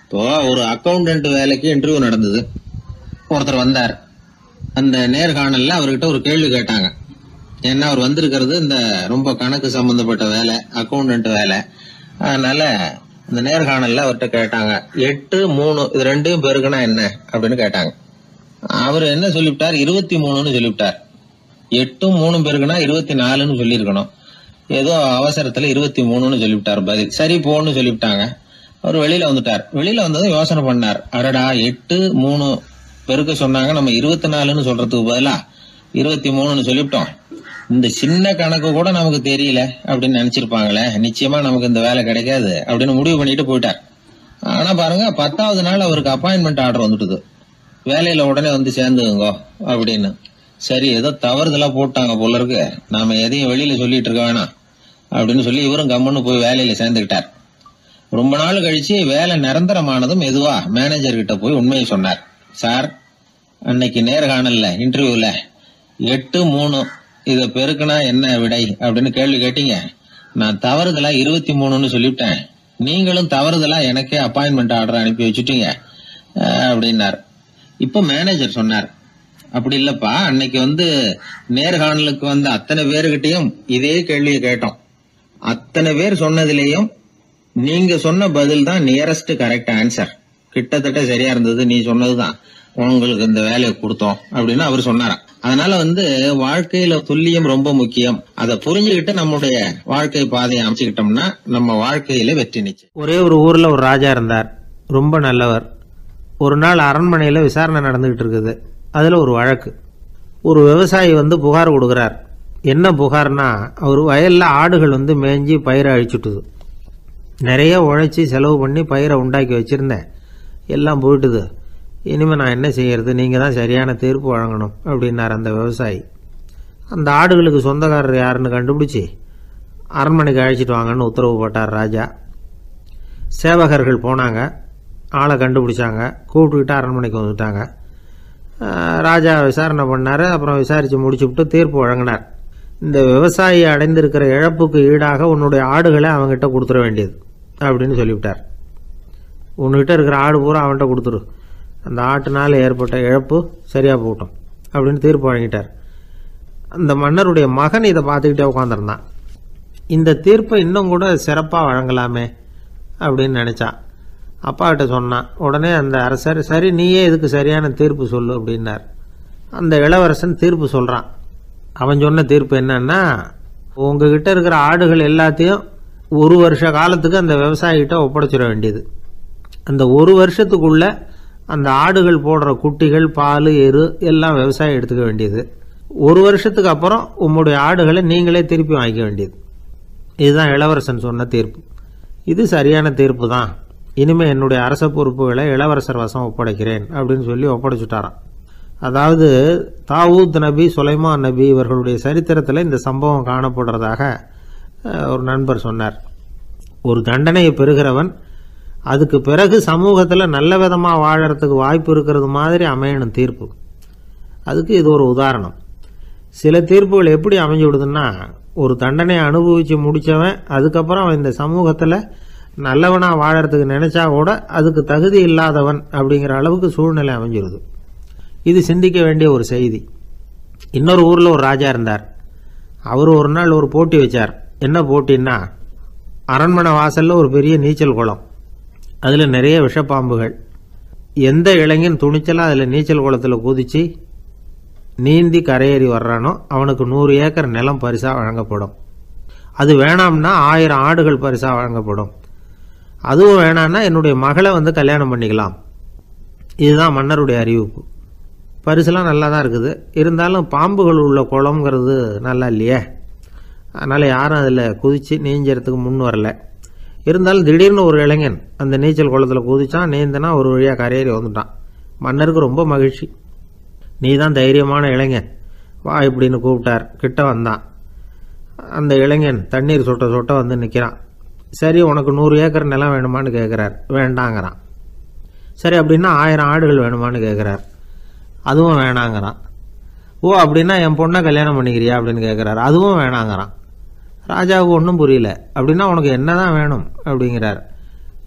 இப்போ ஒரு அக்கௌண்டன்ட் வேலைக்கு இன்டர்வியூ நடந்தது. ஒருத்தர் வந்தார். அந்த நேர்காணல்ல அவர்கிட்ட ஒரு கேள்வி கேட்டாங்க. ஏன்னா அவர் வந்திருக்கிறது இந்த ரொம்ப கணக்கு சம்பந்தப்பட்ட வேலை, அக்கௌண்டன்ட் வேலை. அதனால இந்த நேர்காணல்ல அவர்கிட்ட கேட்டாங்க, 8, 3 இது 2 பெருக்குனா என்ன அப்படின்னு கேட்டாங்க. அவர் என்ன சொல்லிவிட்டார், 23ன்னு சொல்லிவிட்டார். 8, 3 பெருக்குனா 24ன்னு சொல்லியிருக்கணும். ஏதோ அவசரத்துல 23ன்னு சொல்லிவிட்டார் பதில். சரி போன்னு சொல்லிவிட்டாங்க. அவர் வெளியில வந்துட்டார். வெளியில வந்ததும் யோசனை பண்ணார். அடடா 8 3 பெருக்க சொன்னாங்க, நம்ம 24ன்னு சொல்றதுக்கு பதிலா 23ன்னு சொல்லிவிட்டோம். இந்த சின்ன கணக்கு கூட நமக்கு தெரியல அப்படின்னு நினைச்சிருப்பாங்களே, நிச்சயமா நமக்கு இந்த வேலை கிடைக்காது அப்படின்னு முடிவு பண்ணிட்டு போயிட்டார். ஆனா பாருங்க, 10வது நாள் அவருக்கு அப்பாயின்மெண்ட் ஆர்டர் வந்துட்டுது. வேலையில உடனே வந்து சேர்ந்துங்க அப்படின்னு. சரி, ஏதோ தவறுதலா போட்டாங்க போல இருக்கு, நாம எதையும் வெளியில சொல்லிட்டு இருக்க வேணாம் அப்படின்னு சொல்லி இவரும் கம்முன்னு போய் வேலையில சேர்ந்துக்கிட்டார். ரொம்ப நாள் கழிச்சு வேலை நிரந்தரமானதும் மெதுவா மேனேஜர் கிட்ட போய் உண்மையை சொன்னார். சார், அன்னைக்கு நேர்காணல்ல இன்டர்வியூல 8 3 இத பெருக்குனா என்ன விடை அப்படின்னு கேள்வி கேட்டீங்க. நான் தவறுதலா 23ன்னு சொல்லிவிட்டேன். நீங்களும் தவறுதலா எனக்கே அப்பாயின்மெண்ட் ஆர்டர் அனுப்பி வச்சுட்டீங்க அப்படின்னார். இப்ப மேனேஜர் சொன்னார், அப்படி இல்லப்பா, அன்னைக்கு வந்து நேர்காணலுக்கு வந்த அத்தனை பேருகிட்டையும் இதே கேள்வியை கேட்டோம். அத்தனை பேர் சொன்னதிலேயும் நீங்க சொன்ன பதில் தான் நியரஸ்ட் கரெக்ட் ஆன்சர், கிட்டத்தட்ட சரியா இருந்தது, நீ சொன்னதுதான், உங்களுக்கு இந்த வேலையை கொடுத்தோம் அப்படின்னு அவர் சொன்னாராம். அதனால வந்து வாழ்க்கையில துல்லியம் ரொம்ப முக்கியம். அதை புரிஞ்சுக்கிட்டு நம்முடைய வாழ்க்கை பாதையை அமைச்சுக்கிட்டோம்னா நம்ம வாழ்க்கையில வெற்றி நிச்சயம். ஒரே ஒரு ஊர்ல ஒரு ராஜா இருந்தார், ரொம்ப நல்லவர். ஒரு நாள் அரண்மனையில விசாரணை நடந்துகிட்டு இருக்குது. அதுல ஒரு வழக்கு. ஒரு விவசாயி வந்து புகார் கொடுக்கிறார். என்ன புகார்னா, அவர் வயல்ல ஆடுகள் வந்து மேய்ஞ்சி பயிரை அழிச்சுட்டுது. நிறைய உழைச்சி செலவு பண்ணி பயிரை உண்டாக்கி வச்சிருந்தேன், எல்லாம் போயிட்டுது. இனிமேல் நான் என்ன செய்யறது, நீங்கள் தான் சரியான தீர்ப்பு வழங்கணும் அப்படின்னார் அந்த விவசாயி. அந்த ஆடுகளுக்கு சொந்தக்காரர் யாருன்னு கண்டுபிடிச்சி அரண்மனைக்கு அழைச்சிட்டு வாங்கன்னு உத்தரவு போட்டார் ராஜா. சேவகர்கள் போனாங்க, ஆளை கண்டுபிடிச்சாங்க, கூப்பிட்டுக்கிட்டு அரண்மனைக்கு வந்துட்டாங்க. ராஜா விசாரணை பண்ணார். அப்புறம் விசாரித்து முடிச்சுவிட்டு தீர்ப்பு வழங்கினார். இந்த விவசாயி அடைந்திருக்கிற இழப்புக்கு ஈடாக உன்னுடைய ஆடுகளை அவங்ககிட்ட கொடுத்துட வேண்டியது அப்படின்னு சொல்லிவிட்டார். உன்கிட்ட இருக்கிற ஆடு பூரா அவன்கிட்ட கொடுத்துரு, அந்த ஆட்டுனால ஏற்பட்ட இழப்பு சரியா போகட்டும் அப்படின்னு தீர்ப்பு வழங்கிட்டார். அந்த மன்னருடைய மகன் இதை பார்த்துக்கிட்டே உட்காந்துருந்தான். இந்த தீர்ப்பை இன்னும் கூட சிறப்பாக வழங்கலாமே அப்படின்னு நினைச்சான். அப்பா கிட்ட சொன்னான். உடனே அந்த அரசர், சரி நீயே இதுக்கு சரியான தீர்ப்பு சொல்லு அப்படின்னார். அந்த இளவரசன் தீர்ப்பு சொல்றான். அவன் சொன்ன தீர்ப்பு என்னன்னா, உங்ககிட்ட இருக்கிற ஆடுகள் எல்லாத்தையும் 1 வருஷ காலத்துக்கு அந்த விவசாயிகிட்ட ஒப்படைச்சிட வேண்டியது. அந்த 1 வருஷத்துக்குள்ள அந்த ஆடுகள் போடுற குட்டிகள், பால், எரு எல்லாம் விவசாயம் எடுத்துக்க வேண்டியது. 1 வருஷத்துக்கு அப்புறம் உங்களுடைய ஆடுகளை நீங்களே திருப்பி வாங்கிக்க வேண்டியது. இதுதான் இளவரசன் சொன்ன தீர்ப்பு. இது சரியான தீர்ப்பு தான். இனிமே என்னுடைய அரச பொறுப்புகளை இளவரசர் வசம் ஒப்படைக்கிறேன் அப்படின்னு சொல்லி ஒப்படைச்சுட்டாராம். அதாவது தாவூத் நபி, சுலைமான் நபி இவர்களுடைய சரித்திரத்தில் இந்த சம்பவம் காணப்படுறதாக ஒரு நண்பர் சொன்னார். ஒரு தண்டனையை பெறுகிறவன் அதுக்கு பிறகு சமூகத்தில் நல்ல விதமாக வாழறதுக்கு வாய்ப்பு இருக்கிறது மாதிரி அமையணும் தீர்ப்பு. அதுக்கு இது ஒரு உதாரணம். சில தீர்ப்புகள் எப்படி அமைஞ்சு விடுதுன்னா, ஒரு தண்டனையை அனுபவித்து முடித்தவன் அதுக்கப்புறம் அவன் இந்த சமூகத்தில் நல்லவனாக வாழறதுக்கு நினைச்சா கூட அதுக்கு தகுதி இல்லாதவன் அப்படிங்கிற அளவுக்கு சூழ்நிலை அமைஞ்சிருது. இது சிந்திக்க வேண்டிய ஒரு செய்தி. இன்னொரு ஊரில் ஒரு ராஜா இருந்தார். அவர் ஒரு நாள் ஒரு போட்டி வச்சார். என்ன போட்டின்னா, அரண்மனை வாசலில் ஒரு பெரிய நீச்சல் குளம், அதில் நிறைய விஷப்பாம்புகள். எந்த இளைஞன் துணிச்சலாக அதில் நீச்சல் குளத்தில் குதிச்சு நீந்தி கரையேறி வர்றானோ அவனுக்கு 100 ஏக்கர் நிலம் பரிசாக வழங்கப்படும். அது வேணாம்னா 1000 ஆடுகள் பரிசாக வழங்கப்படும். அதுவும் வேணான்னா என்னுடைய மகளை வந்து கல்யாணம் பண்ணிக்கலாம். இதுதான் மன்னருடைய அறிவிப்பு. பரிசுலாம் நல்லா தான் இருக்குது, இருந்தாலும் பாம்புகள் உள்ள குளம்ங்கிறது நல்லா இல்லையே, அதனால் யாரும் அதில் குதித்து நீஞ்சறதுக்கு முன் வரல. இருந்தாலும் திடீர்னு ஒரு இளைஞன் அந்த நீச்சல் குளத்தில் குதிச்சான், நீந்தனா ஒரு வழியாக கரையேறி வந்துட்டான். மன்னருக்கு ரொம்ப மகிழ்ச்சி. நீ தான் தைரியமான இளைஞன், வா இப்படின்னு கூப்பிட்டார். கிட்ட வந்தான். அந்த இளைஞன் தண்ணீர் சொட்ட சொட்ட வந்து நிற்கிறான். சரி, உனக்கு 100 ஏக்கர் நிலம் வேணுமான்னு கேட்குறார். வேண்டாங்கிறான். சரி, அப்படின்னா 1000 ஆடுகள் வேணுமான்னு கேட்குறார். அதுவும் வேணாங்கிறான். ஓ, அப்படின்னா என் பொண்ணை கல்யாணம் பண்ணிக்கிறியா அப்படின்னு கேட்குறாரு. அதுவும் வேணாங்கிறான். ராஜாவுக்கு ஒன்றும் புரியல. அப்படின்னா உனக்கு என்னதான் வேணும் அப்படிங்கிறார்.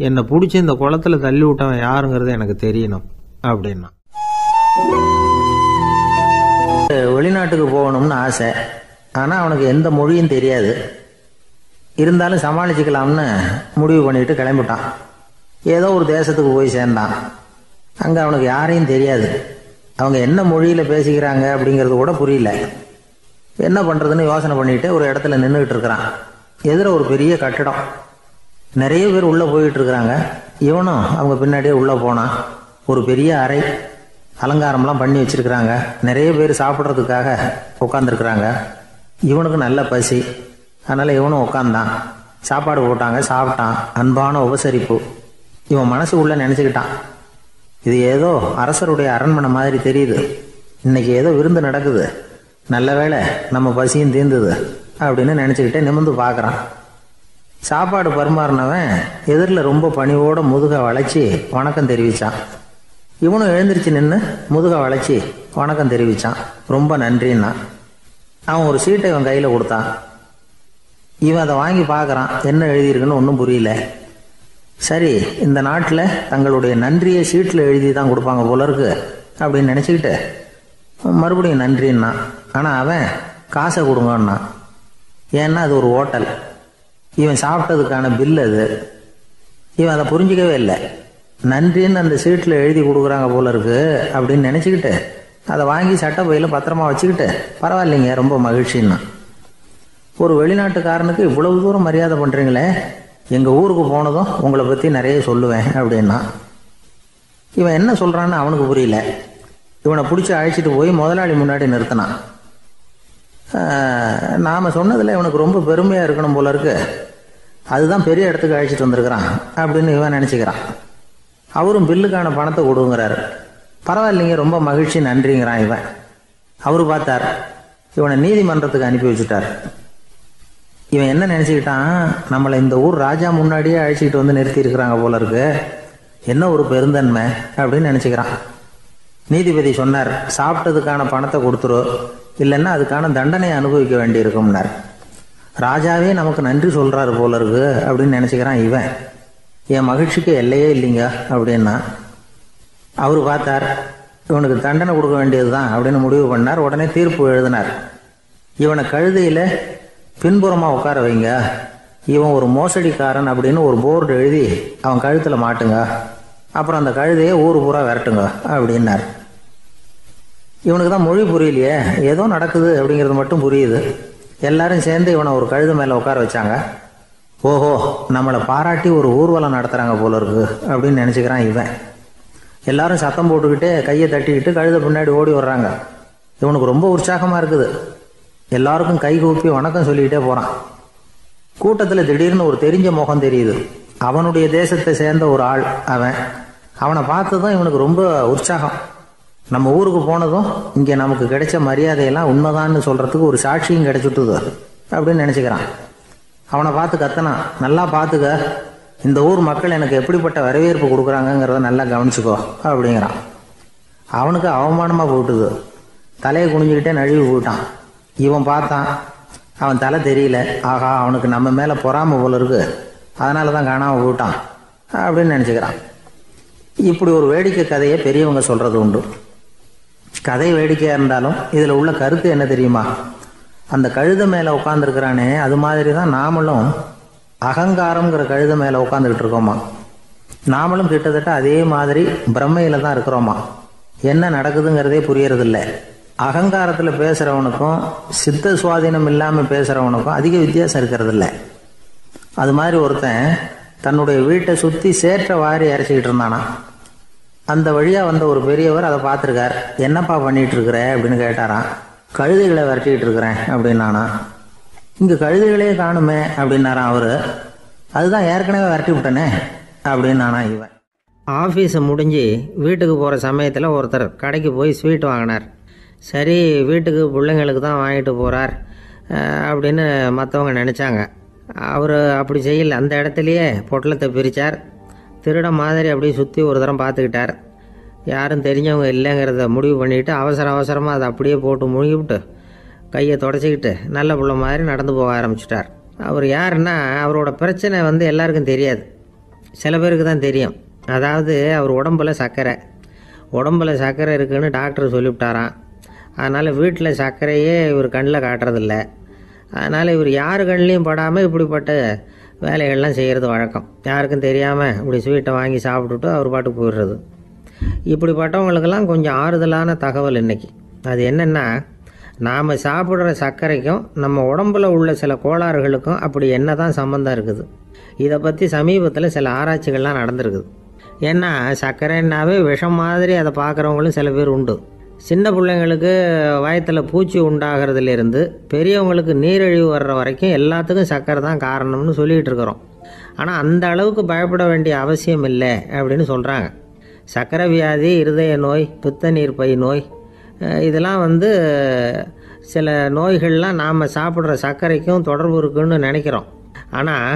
என்னை பிடிச்சி இந்த குளத்தில் தள்ளி விட்டவன் யாருங்கிறது எனக்கு தெரியணும் அப்படின்னா. வெளிநாட்டுக்கு போகணும்னு ஆசை, ஆனால் அவனுக்கு எந்த மொழியும் தெரியாது. இருந்தாலும் சமாளிச்சுக்கலாம்னு முடிவு பண்ணிட்டு கிளம்பிட்டான். ஏதோ ஒரு தேசத்துக்கு போய் சேர்ந்தான். அங்கே அவனுக்கு யாரையும் தெரியாது. அவங்க என்ன மொழியில் பேசிக்கிறாங்க அப்படிங்கிறது கூட புரியல. என்ன பண்ணுறதுன்னு யோசனை பண்ணிட்டு ஒரு இடத்துல நின்றுக்கிட்டு இருக்கிறான். எதிர ஒரு பெரிய கட்டடம், நிறைய பேர் உள்ளே போயிட்டு இருக்கிறாங்க. இவனும் அவங்க பின்னாடியே உள்ளே போனான். ஒரு பெரிய அறை, அலங்காரம்லாம் பண்ணி வச்சிருக்கிறாங்க. நிறைய பேர் சாப்பிட்றதுக்காக உட்காந்துருக்குறாங்க. இவனுக்கு நல்ல பசி, அதனால் இவனும் உட்காந்தான். சாப்பாடு போட்டாங்க, சாப்பிட்டான். அன்பான உபசரிப்பு. இவன் மனசு உள்ள நினச்சிக்கிட்டான், இது ஏதோ அரசருடைய அரண்மனை மாதிரி தெரியுது, இன்னைக்கு ஏதோ விருந்து நடக்குது, நல்ல வேளை நம்ம பசியும் தீர்ந்தது அப்படின்னு நினச்சிக்கிட்டே நிமிர்ந்து பார்க்குறான். சாப்பாடு பரிமாறினவன் எதிரில் ரொம்ப பணிவோட முதுகை வளைச்சி வணக்கம் தெரிவித்தான். இவனும் எழுந்திரிச்சு நின்று முதுகை வளைச்சி வணக்கம் தெரிவித்தான். ரொம்ப நன்றின்னா. அவன் ஒரு சீட்டை இவன் கையில் கொடுத்தான். இவன் அதை வாங்கி பார்க்குறான். என்ன எழுதியிருக்குன்னு ஒன்றும் புரியல. சரி, இந்த நாட்டில் தங்களுடைய நன்றியை சீட்டில் எழுதி தான் கொடுப்பாங்க போல இருக்கு அப்படின்னு நினச்சிக்கிட்டு மறுபடியும் நன்றின்னா. ஆனால் அவன் காசை கொடுங்கன்னான். ஏன்னா அது ஒரு ஹோட்டல், இவன் சாப்பிட்டதுக்கான பில் அது. இவன் அதை புரிஞ்சிக்கவே இல்லை. நன்றின்னு அந்த சீட்டில் எழுதி கொடுக்குறாங்க போல இருக்கு அப்படின்னு நினச்சிக்கிட்டு அதை வாங்கி சட்டை பையில் பத்திரமா வச்சுக்கிட்டு பரவாயில்லைங்க ரொம்ப மகிழ்ச்சின்னா. ஒரு வெளிநாட்டுக்காரனுக்கு இவ்வளவு தூரம் மரியாதை பண்ணுறீங்களே, எங்கள் ஊருக்கு போனதும் உங்களை பற்றி நிறைய சொல்லுவேன் அப்படின்னா. இவன் என்ன சொல்கிறான்னு அவனுக்கு புரியல. இவனை பிடிச்சி அழைச்சிட்டு போய் முதலாளி முன்னாடி நிறுத்தினான். நாம் சொன்னதில் இவனுக்கு ரொம்ப பெருமையாக இருக்கணும் போல இருக்கு, அதுதான் பெரிய இடத்துக்கு அழைச்சிட்டு வந்திருக்கிறான் அப்படின்னு இவன் நினச்சிக்கிறான். அவரும் பில்லுக்கான பணத்தை கொடுங்கிறாரு. பரவாயில்லைங்க ரொம்ப மகிழ்ச்சி நன்றிங்கிறான் இவன். அவரு பார்த்தார், இவனை நீதிமன்றத்துக்கு அனுப்பி வச்சுட்டார். இவன் என்ன நினச்சிக்கிட்டான், நம்மளை இந்த ஊர் ராஜா முன்னாடியே அழைச்சிக்கிட்டு வந்து நிறுத்தி இருக்கிறாங்க போல இருக்கு, என்ன ஒரு பெருந்தன்மை அப்படின்னு நினச்சிக்கிறான். நீதிபதி சொன்னார், சாப்பிட்டதுக்கான பணத்தை கொடுத்துரு, இல்லைன்னா அதுக்கான தண்டனையை அனுபவிக்க வேண்டி இருக்கும்னார். ராஜாவே நமக்கு நன்றி சொல்கிறாரு போல இருக்கு அப்படின்னு நினச்சிக்கிறான் இவன். என் மகிழ்ச்சிக்கு எல்லையே இல்லைங்க அப்படின்னா. அவர் பார்த்தார், இவனுக்கு தண்டனை கொடுக்க வேண்டியது தான் அப்படின்னு முடிவு பண்ணார். உடனே தீர்ப்பு எழுதினார். இவனை கழுதையில் பின்புறமாக உட்கார வைங்க, இவன் ஒரு மோசடிக்காரன் அப்படின்னு ஒரு போர்டு எழுதி அவன் கழுத்தில் மாட்டுங்க, அப்புறம் அந்த கழுதையை ஊர் பூரா விரட்டுங்க அப்படின்னார். இவனுக்கு தான் மொழி புரியலையே, ஏதோ நடக்குது அப்படிங்கிறது மட்டும் புரியுது. எல்லாரும் சேர்ந்து இவனை ஒரு கழுதை மேலே உட்கார வச்சாங்க. ஓஹோ, நம்மளை பாராட்டி ஒரு ஊர்வலம் நடத்துகிறாங்க போல இருக்கு அப்படின்னு நினச்சிக்கிறான் இவன். எல்லாரும் சத்தம் போட்டுக்கிட்டே கையை தட்டிக்கிட்டு கழுதை பின்னாடி ஓடி வர்றாங்க. இவனுக்கு ரொம்ப உற்சாகமாக இருக்குது. எல்லாருக்கும் கை கூப்பி வணக்கம் சொல்லிக்கிட்டே போகிறான். கூட்டத்தில் திடீர்னு ஒரு தெரிஞ்ச முகம் தெரியுது. அவனுடைய தேசத்தை சேர்ந்த ஒரு ஆள் அவன். அவனை பார்த்ததும் இவனுக்கு ரொம்ப உற்சாகம். நம்ம ஊருக்கு போனதும் இங்கே நமக்கு கிடைச்ச மரியாதையெல்லாம் உண்மைதான்னு சொல்கிறதுக்கு ஒரு சாட்சியும் கிடைச்சிட்டுது அப்படின்னு நினச்சிக்கிறான். அவனை பார்த்து கத்தனான், நல்லா பார்த்துக்க, இந்த ஊர் மக்கள் எனக்கு எப்படிப்பட்ட வரவேற்பு கொடுக்குறாங்கங்கிறத நல்லா கவனிச்சுக்கோ அப்படிங்கிறான். அவனுக்கு அவமானமாக போட்டுது. தலையை குனிஞ்சுக்கிட்டே நழுவி போயிட்டான். இவன் பார்த்தான், அவன் தலை தெரியல. ஆகா, அவனுக்கு நம்ம மேலே பொறாமை போல இருக்கு, அதனால தான் காணாமல் போயிட்டான் அப்படின்னு நினச்சிக்கிறான். இப்படி ஒரு வேடிக்கை கதையை பெரியவங்க சொல்கிறது உண்டு. கதை வேடிக்கையாக இருந்தாலும் இதில் உள்ள கருத்து என்ன தெரியுமா? அந்த கழுதை மேலே உட்காந்துருக்கிறானே, அது மாதிரி தான் நாமளும் அகங்காரங்கிற கழுதை மேலே உட்காந்துக்கிட்டு இருக்கோமா. நாமளும் கிட்டத்தட்ட அதே மாதிரி பிரம்மையில் தான் இருக்கிறோமா. என்ன நடக்குதுங்கிறதே புரியறதில்லை. அகங்காரத்தில் பேசுகிறவனுக்கும் சித்த சுவாதீனம் இல்லாமல் பேசுகிறவனுக்கும் அதிக வித்தியாசம் இருக்கிறதில்ல. அது மாதிரி ஒருத்தன் தன்னுடைய வீட்டை சுற்றி சேற்றை வாரி இறைச்சிக்கிட்டு இருந்தானா. அந்த வழியாக வந்த ஒரு பெரியவர் அதை பார்த்துருக்கார். என்னப்பா பண்ணிகிட்டு இருக்கிற அப்படின்னு கேட்டாரான். கழுதைகளை விரட்டிக்கிட்டு இருக்கிறேன் அப்படின்னானா. இங்கே கழுதைகளே காணுமே அப்படின்னாரான் அவர். அதுதான் ஏற்கனவே விரட்டி விட்டனே அப்படின்னானா இவன். ஆஃபீஸை முடிஞ்சு வீட்டுக்கு போகிற சமயத்தில் ஒருத்தர் கடைக்கு போய் ஸ்வீட் வாங்கினார். சரி, வீட்டுக்கு பிள்ளைங்களுக்கு தான் வாங்கிட்டு போகிறார் அப்படின்னு மற்றவங்க நினச்சாங்க. அவர் அப்படி செய்யலை. அந்த இடத்துலையே பொட்டலத்தை பிரித்தார். திருட மாதிரி அப்படியே சுற்றி ஒரு தரம் பார்த்துக்கிட்டார். யாரும் தெரிஞ்சவங்க இல்லைங்கிறத முடிவு பண்ணிவிட்டு அவசரமாக அதை அப்படியே போட்டு முழுங்கிவிட்டு கையை தொடச்சிக்கிட்டு நல்ல பிள்ளை மாதிரி நடந்து போக ஆரம்பிச்சிட்டார். அவர் யாருன்னா, அவரோட பிரச்சனை எல்லாருக்கும் தெரியாது, சில பேருக்கு தான் தெரியும். அதாவது அவர் உடம்பில் சர்க்கரை இருக்குதுன்னு டாக்டர் சொல்லிவிட்டாராம். அதனால் வீட்டில் சர்க்கரையே இவர் கண்ணில் காட்டுறதில்ல. அதனால் இவர் யார் கண்ணிலையும் படாமல் இப்படிப்பட்ட வேலைகள்லாம் செய்கிறது வழக்கம். யாருக்கும் தெரியாமல் இப்படி ஸ்வீட்டை வாங்கி சாப்பிட்டுட்டு அவர் பாட்டுக்கு போயிடுறது. இப்படிப்பட்டவங்களுக்கெல்லாம் கொஞ்சம் ஆறுதலான தகவல் இன்றைக்கி. அது என்னென்னா, நாம் சாப்பிட்ற சர்க்கரைக்கும் நம்ம உடம்பில் உள்ள சில கோளாறுகளுக்கும் அப்படி என்ன தான் சம்மந்தம் இருக்குது. இதை பற்றி சமீபத்தில் சில ஆராய்ச்சிகள்லாம் நடந்திருக்குது. ஏன்னா சர்க்கரைன்னாவே விஷம் மாதிரி அதை பார்க்குறவங்களும் சில பேர் உண்டு. சின்ன பிள்ளைங்களுக்கு வயத்தில் பூச்சி உண்டாகிறதுலேருந்து பெரியவங்களுக்கு நீரிழிவு வர்ற வரைக்கும் எல்லாத்துக்கும் சர்க்கரை தான் காரணம்னு சொல்லிகிட்டு இருக்கிறோம். ஆனால் அந்த அளவுக்கு பயப்பட வேண்டிய அவசியம் இல்லை அப்படின்னு சொல்கிறாங்க. சர்க்கரை வியாதி, இருதய நோய், பித்த நீர்ப்பை நோய், இதெல்லாம் சில நோய்கள்லாம் நாம் சாப்பிட்ற சர்க்கரைக்கும் தொடர்பு இருக்குன்னு நினைக்கிறோம். ஆனால்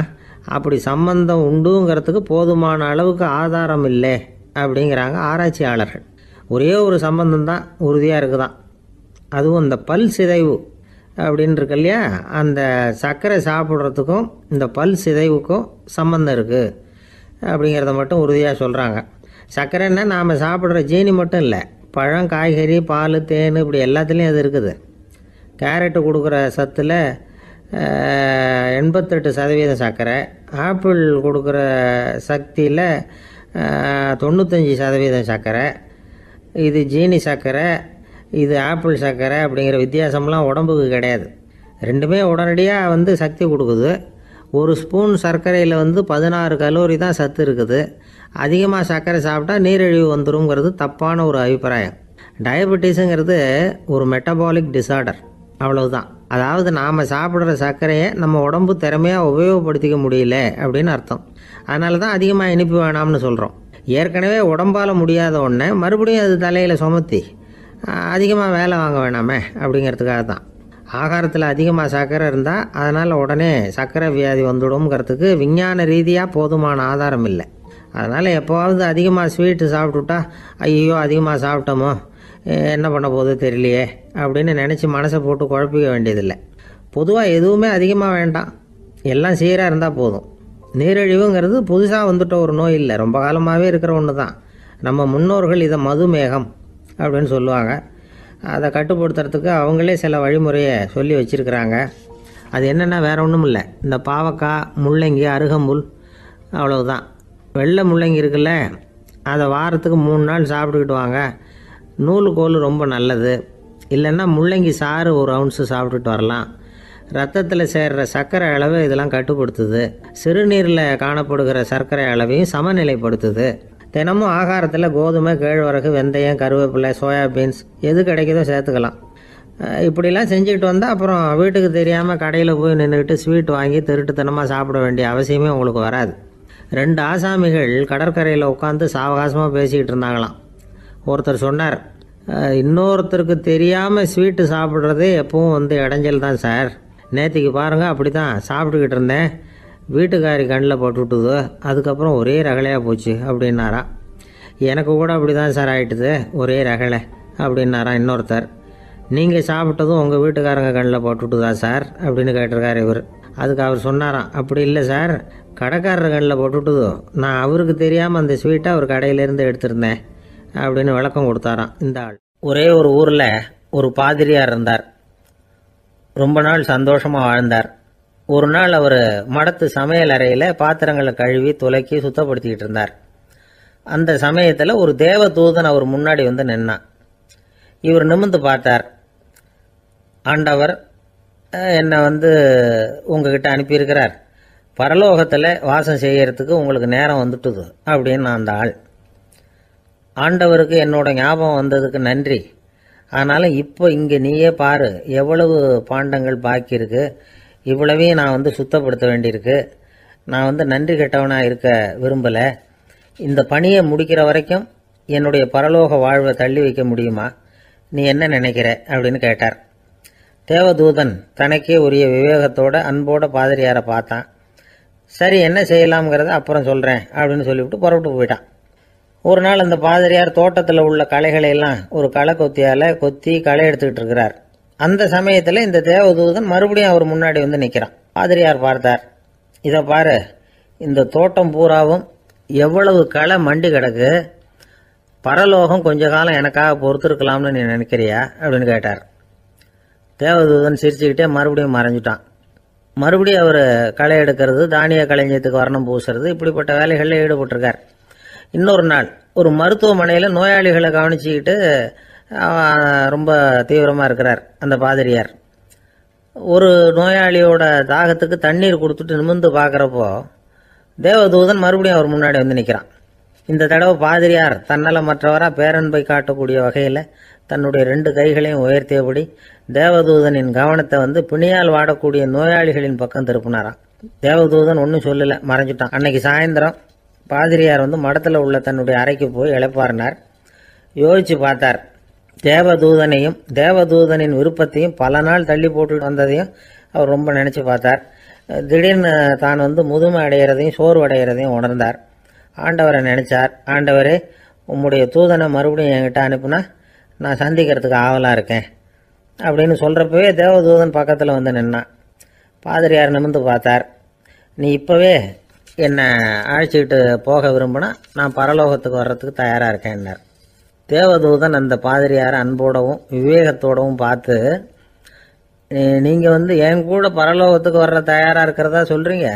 அப்படி சம்பந்தம் உண்டுங்கிறதுக்கு போதுமான அளவுக்கு ஆதாரம் இல்லை அப்படிங்கிறாங்க ஆராய்ச்சியாளர்கள். ஒரே ஒரு சம்பந்தம் தான் உறுதியாக இருக்குதான். அதுவும் இந்த பல் சிதைவு அப்படின்னு இருக்கு இல்லையா, அந்த சர்க்கரை சாப்பிட்றதுக்கும் இந்த பல் சிதைவுக்கும் சம்பந்தம் இருக்குது அப்படிங்கிறத மட்டும் உறுதியாக சொல்கிறாங்க. சர்க்கரைன்னா நாம் சாப்பிட்ற ஜீனி மட்டும் இல்லை, பழம், காய்கறி, பால், தேன் இப்படி எல்லாத்துலேயும் அது இருக்குது. கேரட்டு கொடுக்குற சத்தில் 88% சர்க்கரை, ஆப்பிள் கொடுக்குற சக்தியில் 95% சர்க்கரை. இது ஜீனி சர்க்கரை, இது ஆப்பிள் சர்க்கரை அப்படிங்கிற வித்தியாசம்லாம் உடம்புக்கு கிடையாது. ரெண்டுமே உடனடியாக சக்தி கொடுக்குது. ஒரு ஸ்பூன் சர்க்கரையில் 16 கலோரி தான் சத்து இருக்குது. அதிகமாக சர்க்கரை சாப்பிட்டா நீரிழிவு வந்துருங்கிறது தப்பான ஒரு அபிப்பிராயம். டயபெட்டிஸுங்கிறது ஒரு மெட்டபாலிக் டிசார்டர், அவ்வளவுதான். அதாவது நாம் சாப்பிட்ற சர்க்கரையை நம்ம உடம்பு திறமையாக உபயோகப்படுத்திக்க முடியல அப்படின்னு அர்த்தம். அதனால தான் அதிகமாக இனிப்பு வேணாம்னு சொல்கிறோம். ஏற்கனவே உடம்பால் முடியாத ஒன்றை மறுபடியும் அது தலையில் சுமத்தி அதிகமாக வேலை வாங்க வேணாமே அப்படிங்கிறதுக்காக தான். ஆகாரத்தில் அதிகமாக சர்க்கரை இருந்தால் அதனால் உடனே சர்க்கரை வியாதி வந்துடும்ங்கிறதுக்கு விஞ்ஞான ரீதியாக போதுமான ஆதாரம் இல்லை. அதனால் எப்போவாவது அதிகமாக ஸ்வீட்டு சாப்பிட்டுட்டா ஐயோ அதிகமாக சாப்பிட்டோமோ என்ன பண்ண போகுது தெரியலையே அப்படின்னு நினச்சி மனசை போட்டு குழப்பிக்க வேண்டியதில்லை. பொதுவாக எதுவுமே அதிகமாக வேண்டாம், எல்லாம் சீராக இருந்தால் போதும். நீரிழிவுங்கிறது புதுசாக வந்துட்ட ஒரு நோய் இல்லை, ரொம்ப காலமாகவே இருக்கிற ஒன்று தான். நம்ம முன்னோர்கள் இதை மதுமேகம் அப்படின்னு சொல்லுவாங்க. அதை கட்டுப்படுத்துறதுக்கு அவங்களே சில வழிமுறையை சொல்லி வச்சுருக்கிறாங்க. அது என்னென்னா வேறு ஒன்றும் இல்லை, இந்த பாவக்காய், முள்ளங்கி, அருகம்புல், அவ்வளவுதான். வெள்ளை முள்ளங்கி இருக்குல்ல, அதை வாரத்துக்கு 3 நாள் சாப்பிட்டுக்கிட்டு வாங்க. நூலுக்கோல் ரொம்ப நல்லது. இல்லைன்னா முள்ளங்கி சாறு 1 ounce சாப்பிட்டுட்டு வரலாம். ரத்தத்தில் சேர்கிற சர்க்கரை அளவு இதெல்லாம் கட்டுப்படுத்துது. சிறுநீரில் காணப்படுகிற சர்க்கரை அளவையும் சமநிலைப்படுத்துது. தினமும் ஆகாரத்தில் கோதுமை, கேழ்வரகு, வெந்தயம், கருவேப்பிலை, சோயாபீன்ஸ் எது கிடைக்குதோ சேர்த்துக்கலாம். இப்படிலாம் செஞ்சுக்கிட்டு வந்தால் அப்புறம் வீட்டுக்கு தெரியாமல் கடையில் போய் நின்றுக்கிட்டு ஸ்வீட் வாங்கி திருட்டுத்தனமாக சாப்பிட வேண்டிய அவசியமே உங்களுக்கு வராது. 2 ஆசாமிகள் கடற்கரையில் உட்காந்து சாவகாசமாக பேசிக்கிட்டு இருந்தாங்களாம். ஒருத்தர் சொன்னார், இன்னொருத்தருக்கு தெரியாமல் ஸ்வீட்டு சாப்பிட்றதே எப்பவும் இடைஞ்சல் தான் சார். நேற்றுக்கு பாருங்கள் அப்படி தான் சாப்பிட்டுக்கிட்டு இருந்தேன், வீட்டுக்காரி கண்ணில் போட்டுவிட்டுது, அதுக்கப்புறம் ஒரே ரகலையாக போச்சு அப்படின்னாரா. எனக்கு கூட அப்படி தான் சார் ஆகிட்டுது, ஒரே ரகலை அப்படின்னாரா இன்னொருத்தர். நீங்கள் சாப்பிட்டதும் உங்கள் வீட்டுக்காரங்க கண்ணில் போட்டுவிட்டுதா சார் அப்படின்னு கேட்டிருக்காரு இவர். அதுக்கு அவர் சொன்னாராம், அப்படி இல்லை சார், கடைக்காரர் கண்ணில் போட்டுவிட்டுதோ, நான் அவருக்கு தெரியாமல் அந்த ஸ்வீட்டை அவர் கடையிலேருந்து எடுத்திருந்தேன் அப்படின்னு விளக்கம் கொடுத்தாராம் இந்த ஆள். ஒரே ஒரு ஊரில் ஒரு பாதிரியார் இருந்தார். ரொம்ப நாள் சந்தோஷமாக வாழ்ந்தார். ஒரு நாள் அவர் மடத்து சமையல் அறையில் பாத்திரங்களை கழுவி துலக்கி சுத்தப்படுத்திக்கிட்டு இருந்தார். அந்த சமயத்தில் ஒரு தேவ தூதன் அவர் முன்னாடி நின்னான். இவர் நிமிர்ந்து பார்த்தார். ஆண்டவர் என்னை உங்ககிட்ட அனுப்பியிருக்கிறார், பரலோகத்தில் வாசம் செய்யறதுக்கு உங்களுக்கு நேரம் வந்துட்டுது அப்படின்னு அந்த ஆள். ஆண்டவருக்கு என்னோட ஞாபகம் வந்ததுக்கு நன்றி. ஆனாலும் இப்போ இங்கே நீயே பாரு, எவ்வளவு பாண்டங்கள் பாக்கி இருக்கு, இவ்வளவையும் நான் சுத்தப்படுத்த வேண்டியிருக்கு. நான் நன்றி கெட்டவனாக இருக்க விரும்பலை. இந்த பணியை முடிக்கிற வரைக்கும் என்னுடைய பரலோக வாழ்வை தள்ளி வைக்க முடியுமா, நீ என்ன நினைக்கிற அப்படின்னு கேட்டார். தேவதூதன் தனக்கே உரிய விவேகத்தோட அன்போட பாதிரியாரை பார்த்தான். சரி, என்ன செய்யலாம்ங்கிறத அப்புறம் சொல்கிறேன் அப்படின்னு சொல்லிவிட்டு புறப்பட்டு போயிட்டான். ஒரு நாள் அந்த பாதிரியார் தோட்டத்தில் உள்ள களைகளை எல்லாம் ஒரு களை கொத்தியால் கொத்தி களை எடுத்துக்கிட்டு இருக்கிறார். அந்த சமயத்தில் இந்த தேவதூதன் மறுபடியும் அவர் முன்னாடி நிற்கிறான். பாதிரியார் பார்த்தார். இதை பாரு, இந்த தோட்டம் பூராவும் எவ்வளவு களை மண்டி கிடக்கு, பரலோகம் கொஞ்ச காலம் எனக்காக பொறுத்திருக்கலாம்னு நீ நினைக்கிறியா அப்படின்னு கேட்டார். தேவதூதன் சிரிச்சுக்கிட்டே மறுபடியும் மறைஞ்சிட்டான். மறுபடியும் அவர் களை எடுக்கிறது, தானிய களஞ்சியத்துக்கு வர்ணம் பூசுறது, இப்படிப்பட்ட வேலைகளில் ஈடுபட்டிருக்கார். இன்னொரு நாள் ஒரு மருத்துவமனையில் நோயாளிகளை கவனிச்சுக்கிட்டு ரொம்ப தீவிரமாக இருக்கிறார் அந்த பாதிரியார். ஒரு நோயாளியோட தாகத்துக்கு தண்ணீர் கொடுத்துட்டு நிமிர்ந்து பார்க்குறப்போ தேவதூதன் மறுபடியும் அவர் முன்னாடி வந்து நிற்கிறான். இந்த தடவை பாதிரியார் தன்னலமற்றவராக பேரன்பை காட்டக்கூடிய வகையில் தன்னுடைய 2 கைகளையும் உயர்த்தியபடி தேவதூதனின் கவனத்தை வந்து பிணியால் வாடக்கூடிய நோயாளிகளின் பக்கம் திருப்பினாராம். தேவதூதன் ஒன்றும் சொல்லலை, மறைஞ்சிட்டான். அன்னைக்கு சாயந்தரம் பாதிரியார் வந்து மடத்தில் உள்ள தன்னுடைய அறைக்கு போய் இளைப்பாறினார். யோசிச்சு பார்த்தார். தேவதூதனையும் தேவதூதனின் விருப்பத்தையும் பல நாள் தள்ளி போட்டு வந்ததையும் அவர் ரொம்ப நினச்சி பார்த்தார். திடீர்னு தான் வந்து முதுமை அடைகிறதையும் சோர்வு அடைகிறதையும் உணர்ந்தார். ஆண்டவரை நினைச்சார். ஆண்டவரே, உம்முடைய தூதனை மறுபடியும் என்கிட்ட அனுப்புனா நான் சந்திக்கிறதுக்கு ஆவலாக இருக்கேன் அப்படின்னு சொல்கிறப்பவே தேவதூதன் பக்கத்தில் வந்து நின்னான். பாதிரியார் நிமிர்ந்து பார்த்தார். நீ இப்போவே என்னை அழைச்சிக்கிட்டு போக விரும்பினா நான் பரலோகத்துக்கு வர்றதுக்கு தயாராக இருக்கேன்னார். தேவதூதன் அந்த பாதிரியாரை அன்போடவும் விவேகத்தோடவும் பார்த்து, நீங்கள் வந்து என் கூட பரலோகத்துக்கு வர்ற தயாராக இருக்கிறதா சொல்கிறீங்க,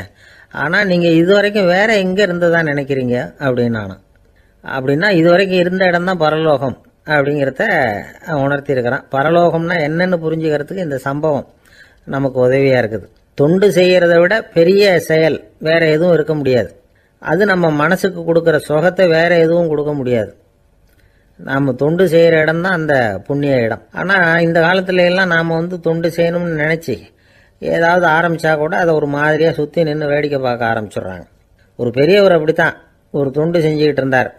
ஆனால் நீங்கள் இதுவரைக்கும் வேற எங்கே இருந்ததா நினைக்கிறீங்க அப்படின்னானு. அப்படின்னா இதுவரைக்கும் இருந்த இடம் தான் பரலோகம் அப்படிங்கிறத உணர்த்தியிருக்கிறான். பரலோகம்னா என்னன்னு புரிஞ்சுக்கிறதுக்கு இந்த சம்பவம் நமக்கு உதவியாக இருக்குது. தொண்டு செய்கிறத விட பெரிய செயல் வேற எதுவும் இருக்க முடியாது. அது நம்ம மனசுக்கு கொடுக்குற சுகத்தை வேற எதுவும் கொடுக்க முடியாது. நாம் தொண்டு செய்கிற இடம் தான் அந்த புண்ணிய இடம். ஆனால் இந்த காலத்துல எல்லாம் நாம் வந்து தொண்டு செய்யணும்னு நினச்சி ஏதாவது ஆரம்பித்தா கூட அதை ஒரு மாதிரியாக சுற்றி நின்று வேடிக்கை பார்க்க ஆரம்பிச்சிடுறாங்க. ஒரு பெரியவர் அப்படித்தான் ஒரு தொண்டு செஞ்சுக்கிட்டு இருந்தார்.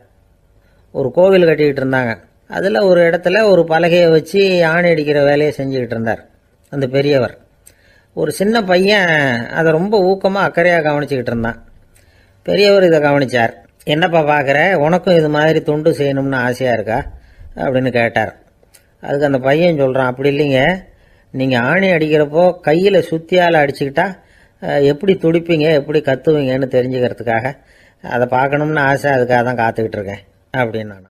ஒரு கோவில் கட்டிக்கிட்டு இருந்தாங்க. அதில் ஒரு இடத்துல ஒரு பலகையை வச்சு ஆணி அடிக்கிற வேலையை செஞ்சுக்கிட்டு இருந்தார் அந்த பெரியவர். ஒரு சின்ன பையன் அதை ரொம்ப ஊக்கமாக அக்கறையாக கவனிச்சுக்கிட்டு இருந்தான். பெரியவர் இதை கவனித்தார். என்னப்பா பார்க்குற, உனக்கும் இது மாதிரி தொண்டு செய்யணும்னு ஆசையாக இருக்கா அப்படின்னு கேட்டார். அதுக்கு அந்த பையன் சொல்கிறான், அப்படி இல்லைங்க, நீங்கள் ஆணி அடிக்கிறப்போ கையில் சுத்தியால் அடிச்சுக்கிட்டா எப்படி துடிப்பீங்க எப்படி கத்துவீங்கன்னு தெரிஞ்சுக்கிறதுக்காக அதை பார்க்கணும்னு ஆசை, அதுக்காக தான் காத்துக்கிட்டு இருக்கேன் அப்படின்னு நான்.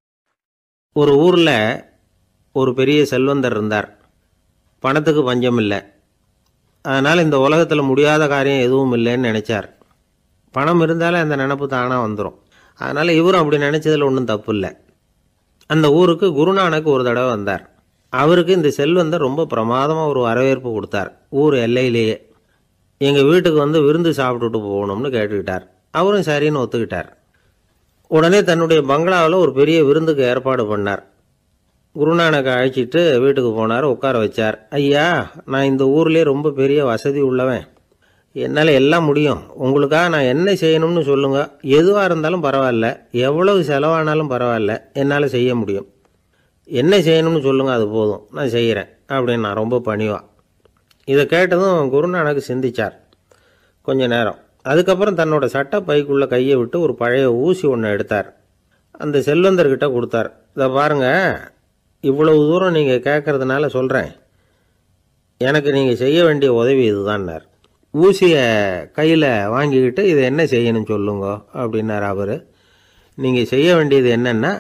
ஒரு ஊரில் ஒரு பெரிய செல்வந்தர் இருந்தார். பணத்துக்கு பஞ்சம் இல்லை. அதனால் இந்த உலகத்தில் முடியாத காரியம் எதுவும் இல்லைன்னு நினச்சார். பணம் இருந்தாலே அந்த நினப்பு தானாக வந்துடும். அதனால் இவரும் அப்படி நினச்சதில் ஒன்றும் தப்பு இல்லை. அந்த ஊருக்கு குருநானக் ஒரு தடவை வந்தார். அவருக்கு இந்த செல்வந்தர் ரொம்ப பிரமாதமாக ஒரு வரவேற்பு கொடுத்தார். ஊர் எல்லையிலேயே எங்கள் வீட்டுக்கு வந்து விருந்து சாப்பிட்டுட்டு போகணும்னு கேட்டுக்கிட்டார். அவரும் சரின்னு ஒத்துக்கிட்டார். உடனே தன்னுடைய பங்களாவில் ஒரு பெரிய விருந்துக்கு ஏற்பாடு பண்ணார். குருநானக்கை அழைச்சிட்டு வீட்டுக்கு போனார். உட்கார வச்சார். ஐயா, நான் இந்த ஊர்லேயே ரொம்ப பெரிய வசதி உள்ளவன். என்னால் எல்லாம் முடியும். உங்களுக்காக நான் என்ன செய்யணும்னு சொல்லுங்கள். எதுவாக இருந்தாலும் பரவாயில்ல, எவ்வளவு செலவானாலும் பரவாயில்ல, என்னால் செய்ய முடியும். என்ன செய்யணும்னு சொல்லுங்கள், அது போதும், நான் செய்கிறேன் அப்படின்னு நான் ரொம்ப பணிவா. இதை கேட்டதும் குருநானக் சிந்திச்சார் கொஞ்ச நேரம். அதுக்கப்புறம் தன்னோட சட்டை பைக்குள்ளே கையை விட்டு ஒரு பழைய ஊசி ஒன்று எடுத்தார். அந்த செல்வந்தர்கிட்ட கொடுத்தார். இதை பாருங்கள், இவ்வளவு தூரம் நீங்கள் கேட்கறதுனால சொல்கிறேன். எனக்கு நீங்கள் செய்ய வேண்டிய உதவி இதுதான்னார். ஊசியை கையில் வாங்கிக்கிட்டு இதை என்ன செய்யணும்னு சொல்லுங்க அப்படின்னார் அவர். நீங்கள் செய்ய வேண்டியது என்னென்னா,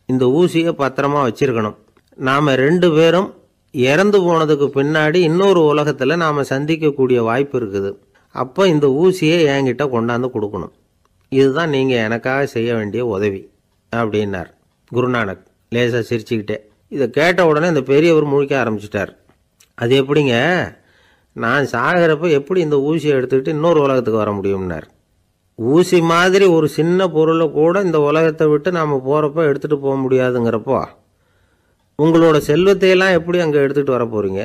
இந்த ஊசியை பத்திரமா வச்சிருக்கணும். நாம் 2 பேரும் இறந்து போனதுக்கு பின்னாடி இன்னொரு உலகத்தில் நாம் சந்திக்கக்கூடிய வாய்ப்பு இருக்குது. அப்போ இந்த ஊசியை என்கிட்ட கொண்டாந்து கொடுக்கணும். இதுதான் நீங்கள் எனக்காக செய்ய வேண்டிய உதவி அப்படின்னார் குருநானக் லேசாக சிரிச்சுக்கிட்டே. இதை கேட்ட உடனே இந்த பெரியவர் முழிக்க ஆரம்பிச்சிட்டார். அது எப்படிங்க, நான் சாகிறப்ப எப்படி இந்த ஊசியை எடுத்துக்கிட்டு இன்னொரு உலகத்துக்கு வர முடியும்னார். ஊசி மாதிரி ஒரு சின்ன பொருளை கூட இந்த உலகத்தை விட்டு நாம் போகிறப்ப எடுத்துகிட்டு போக முடியாதுங்கிறப்போ உங்களோட செல்வத்தையெல்லாம் எப்படி அங்கே எடுத்துகிட்டு வர போகிறீங்க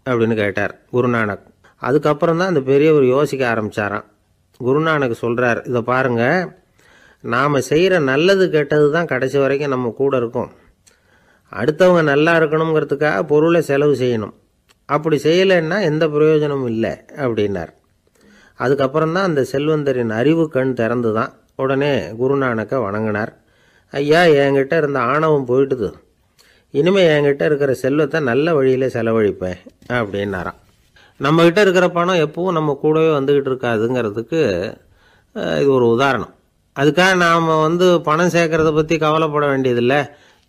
அப்படின்னு கேட்டார் குருநானக். அதுக்கப்புறம் தான் அந்த பெரியவர் யோசிக்க ஆரம்பித்தாராம். குருநானக் சொல்கிறார், இதை பாருங்கள், நாம் செய்கிற நல்லது கெட்டது தான் கடைசி வரைக்கும் நம்ம கூட இருக்கும். அடுத்தவங்க நல்லா இருக்கணுங்கிறதுக்காக பொருளை செலவு செய்யணும். அப்படி செய்யலைன்னா எந்த பிரயோஜனமும் இல்லை அப்படின்னார். அதுக்கப்புறம் தான் அந்த செல்வந்தரின் அறிவு கண் திறந்து தான். உடனே குருநானக்கை வணங்கினார். ஐயா, என்கிட்ட இருந்த ஆணவம் போயிட்டுது. இனிமேல் என்கிட்ட இருக்கிற செல்வத்தை நல்ல வழியில் செலவழிப்பேன் அப்படின்னாராம். நம்மக்கிட்ட இருக்கிற பணம் எப்பவும் நம்ம கூடவே வந்துக்கிட்டு இருக்காதுங்கிறதுக்கு இது ஒரு உதாரணம். அதுக்காக நாம் பணம் சேர்க்கறத பற்றி கவலைப்பட வேண்டியதில்லை,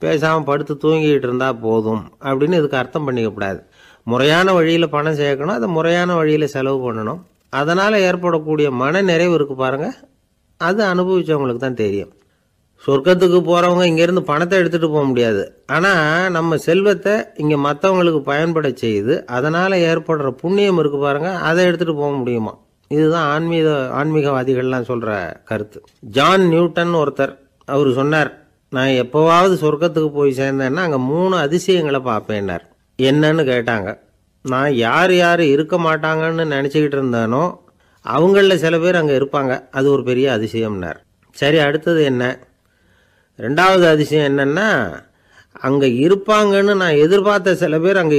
பேசாமல் படுத்து தூங்கிக்கிட்டு இருந்தால் போதும் அப்படின்னு இதுக்கு அர்த்தம் பண்ணிக்கக்கூடாது. முறையான வழியில் பணம் சேர்க்கணும், அதை முறையான வழியில் செலவு பண்ணணும். அதனால் ஏற்படக்கூடிய மன நிறைவு இருக்குது பாருங்கள், அது அனுபவித்தவங்களுக்கு தான் தெரியும். சொர்க்கத்துக்கு போகிறவங்க இங்கேருந்து பணத்தை எடுத்துகிட்டு போக முடியாது. ஆனால் நம்ம செல்வத்தை இங்கே மற்றவங்களுக்கு பயன்பட செய்து அதனால் ஏற்படுற புண்ணியம் இருக்குது பாருங்கள், அதை எடுத்துகிட்டு போக முடியுமா. இதுதான் ஆன்மீகவாதிகள்லாம் சொல்கிற கருத்து. ஜான் நியூட்டன் ஒருத்தர், அவர் சொன்னார், நான் எப்போவாவது சொர்க்கத்துக்கு போய் சேர்ந்தேன்னா அங்கே 3 அதிசயங்களை பார்ப்பேன்னார். என்னன்னு கேட்டாங்க. நான் யார் யார் இருக்க மாட்டாங்கன்னு நினச்சிக்கிட்டு இருந்தேனோ அவங்களில் சில பேர் அங்கே இருப்பாங்க, அது ஒரு பெரிய அதிசயம்னார். சரி, அடுத்தது என்ன? 2வது அதிசயம் என்னன்னா, அங்கே இருப்பாங்கன்னு நான் எதிர்பார்த்த சில பேர் அங்கே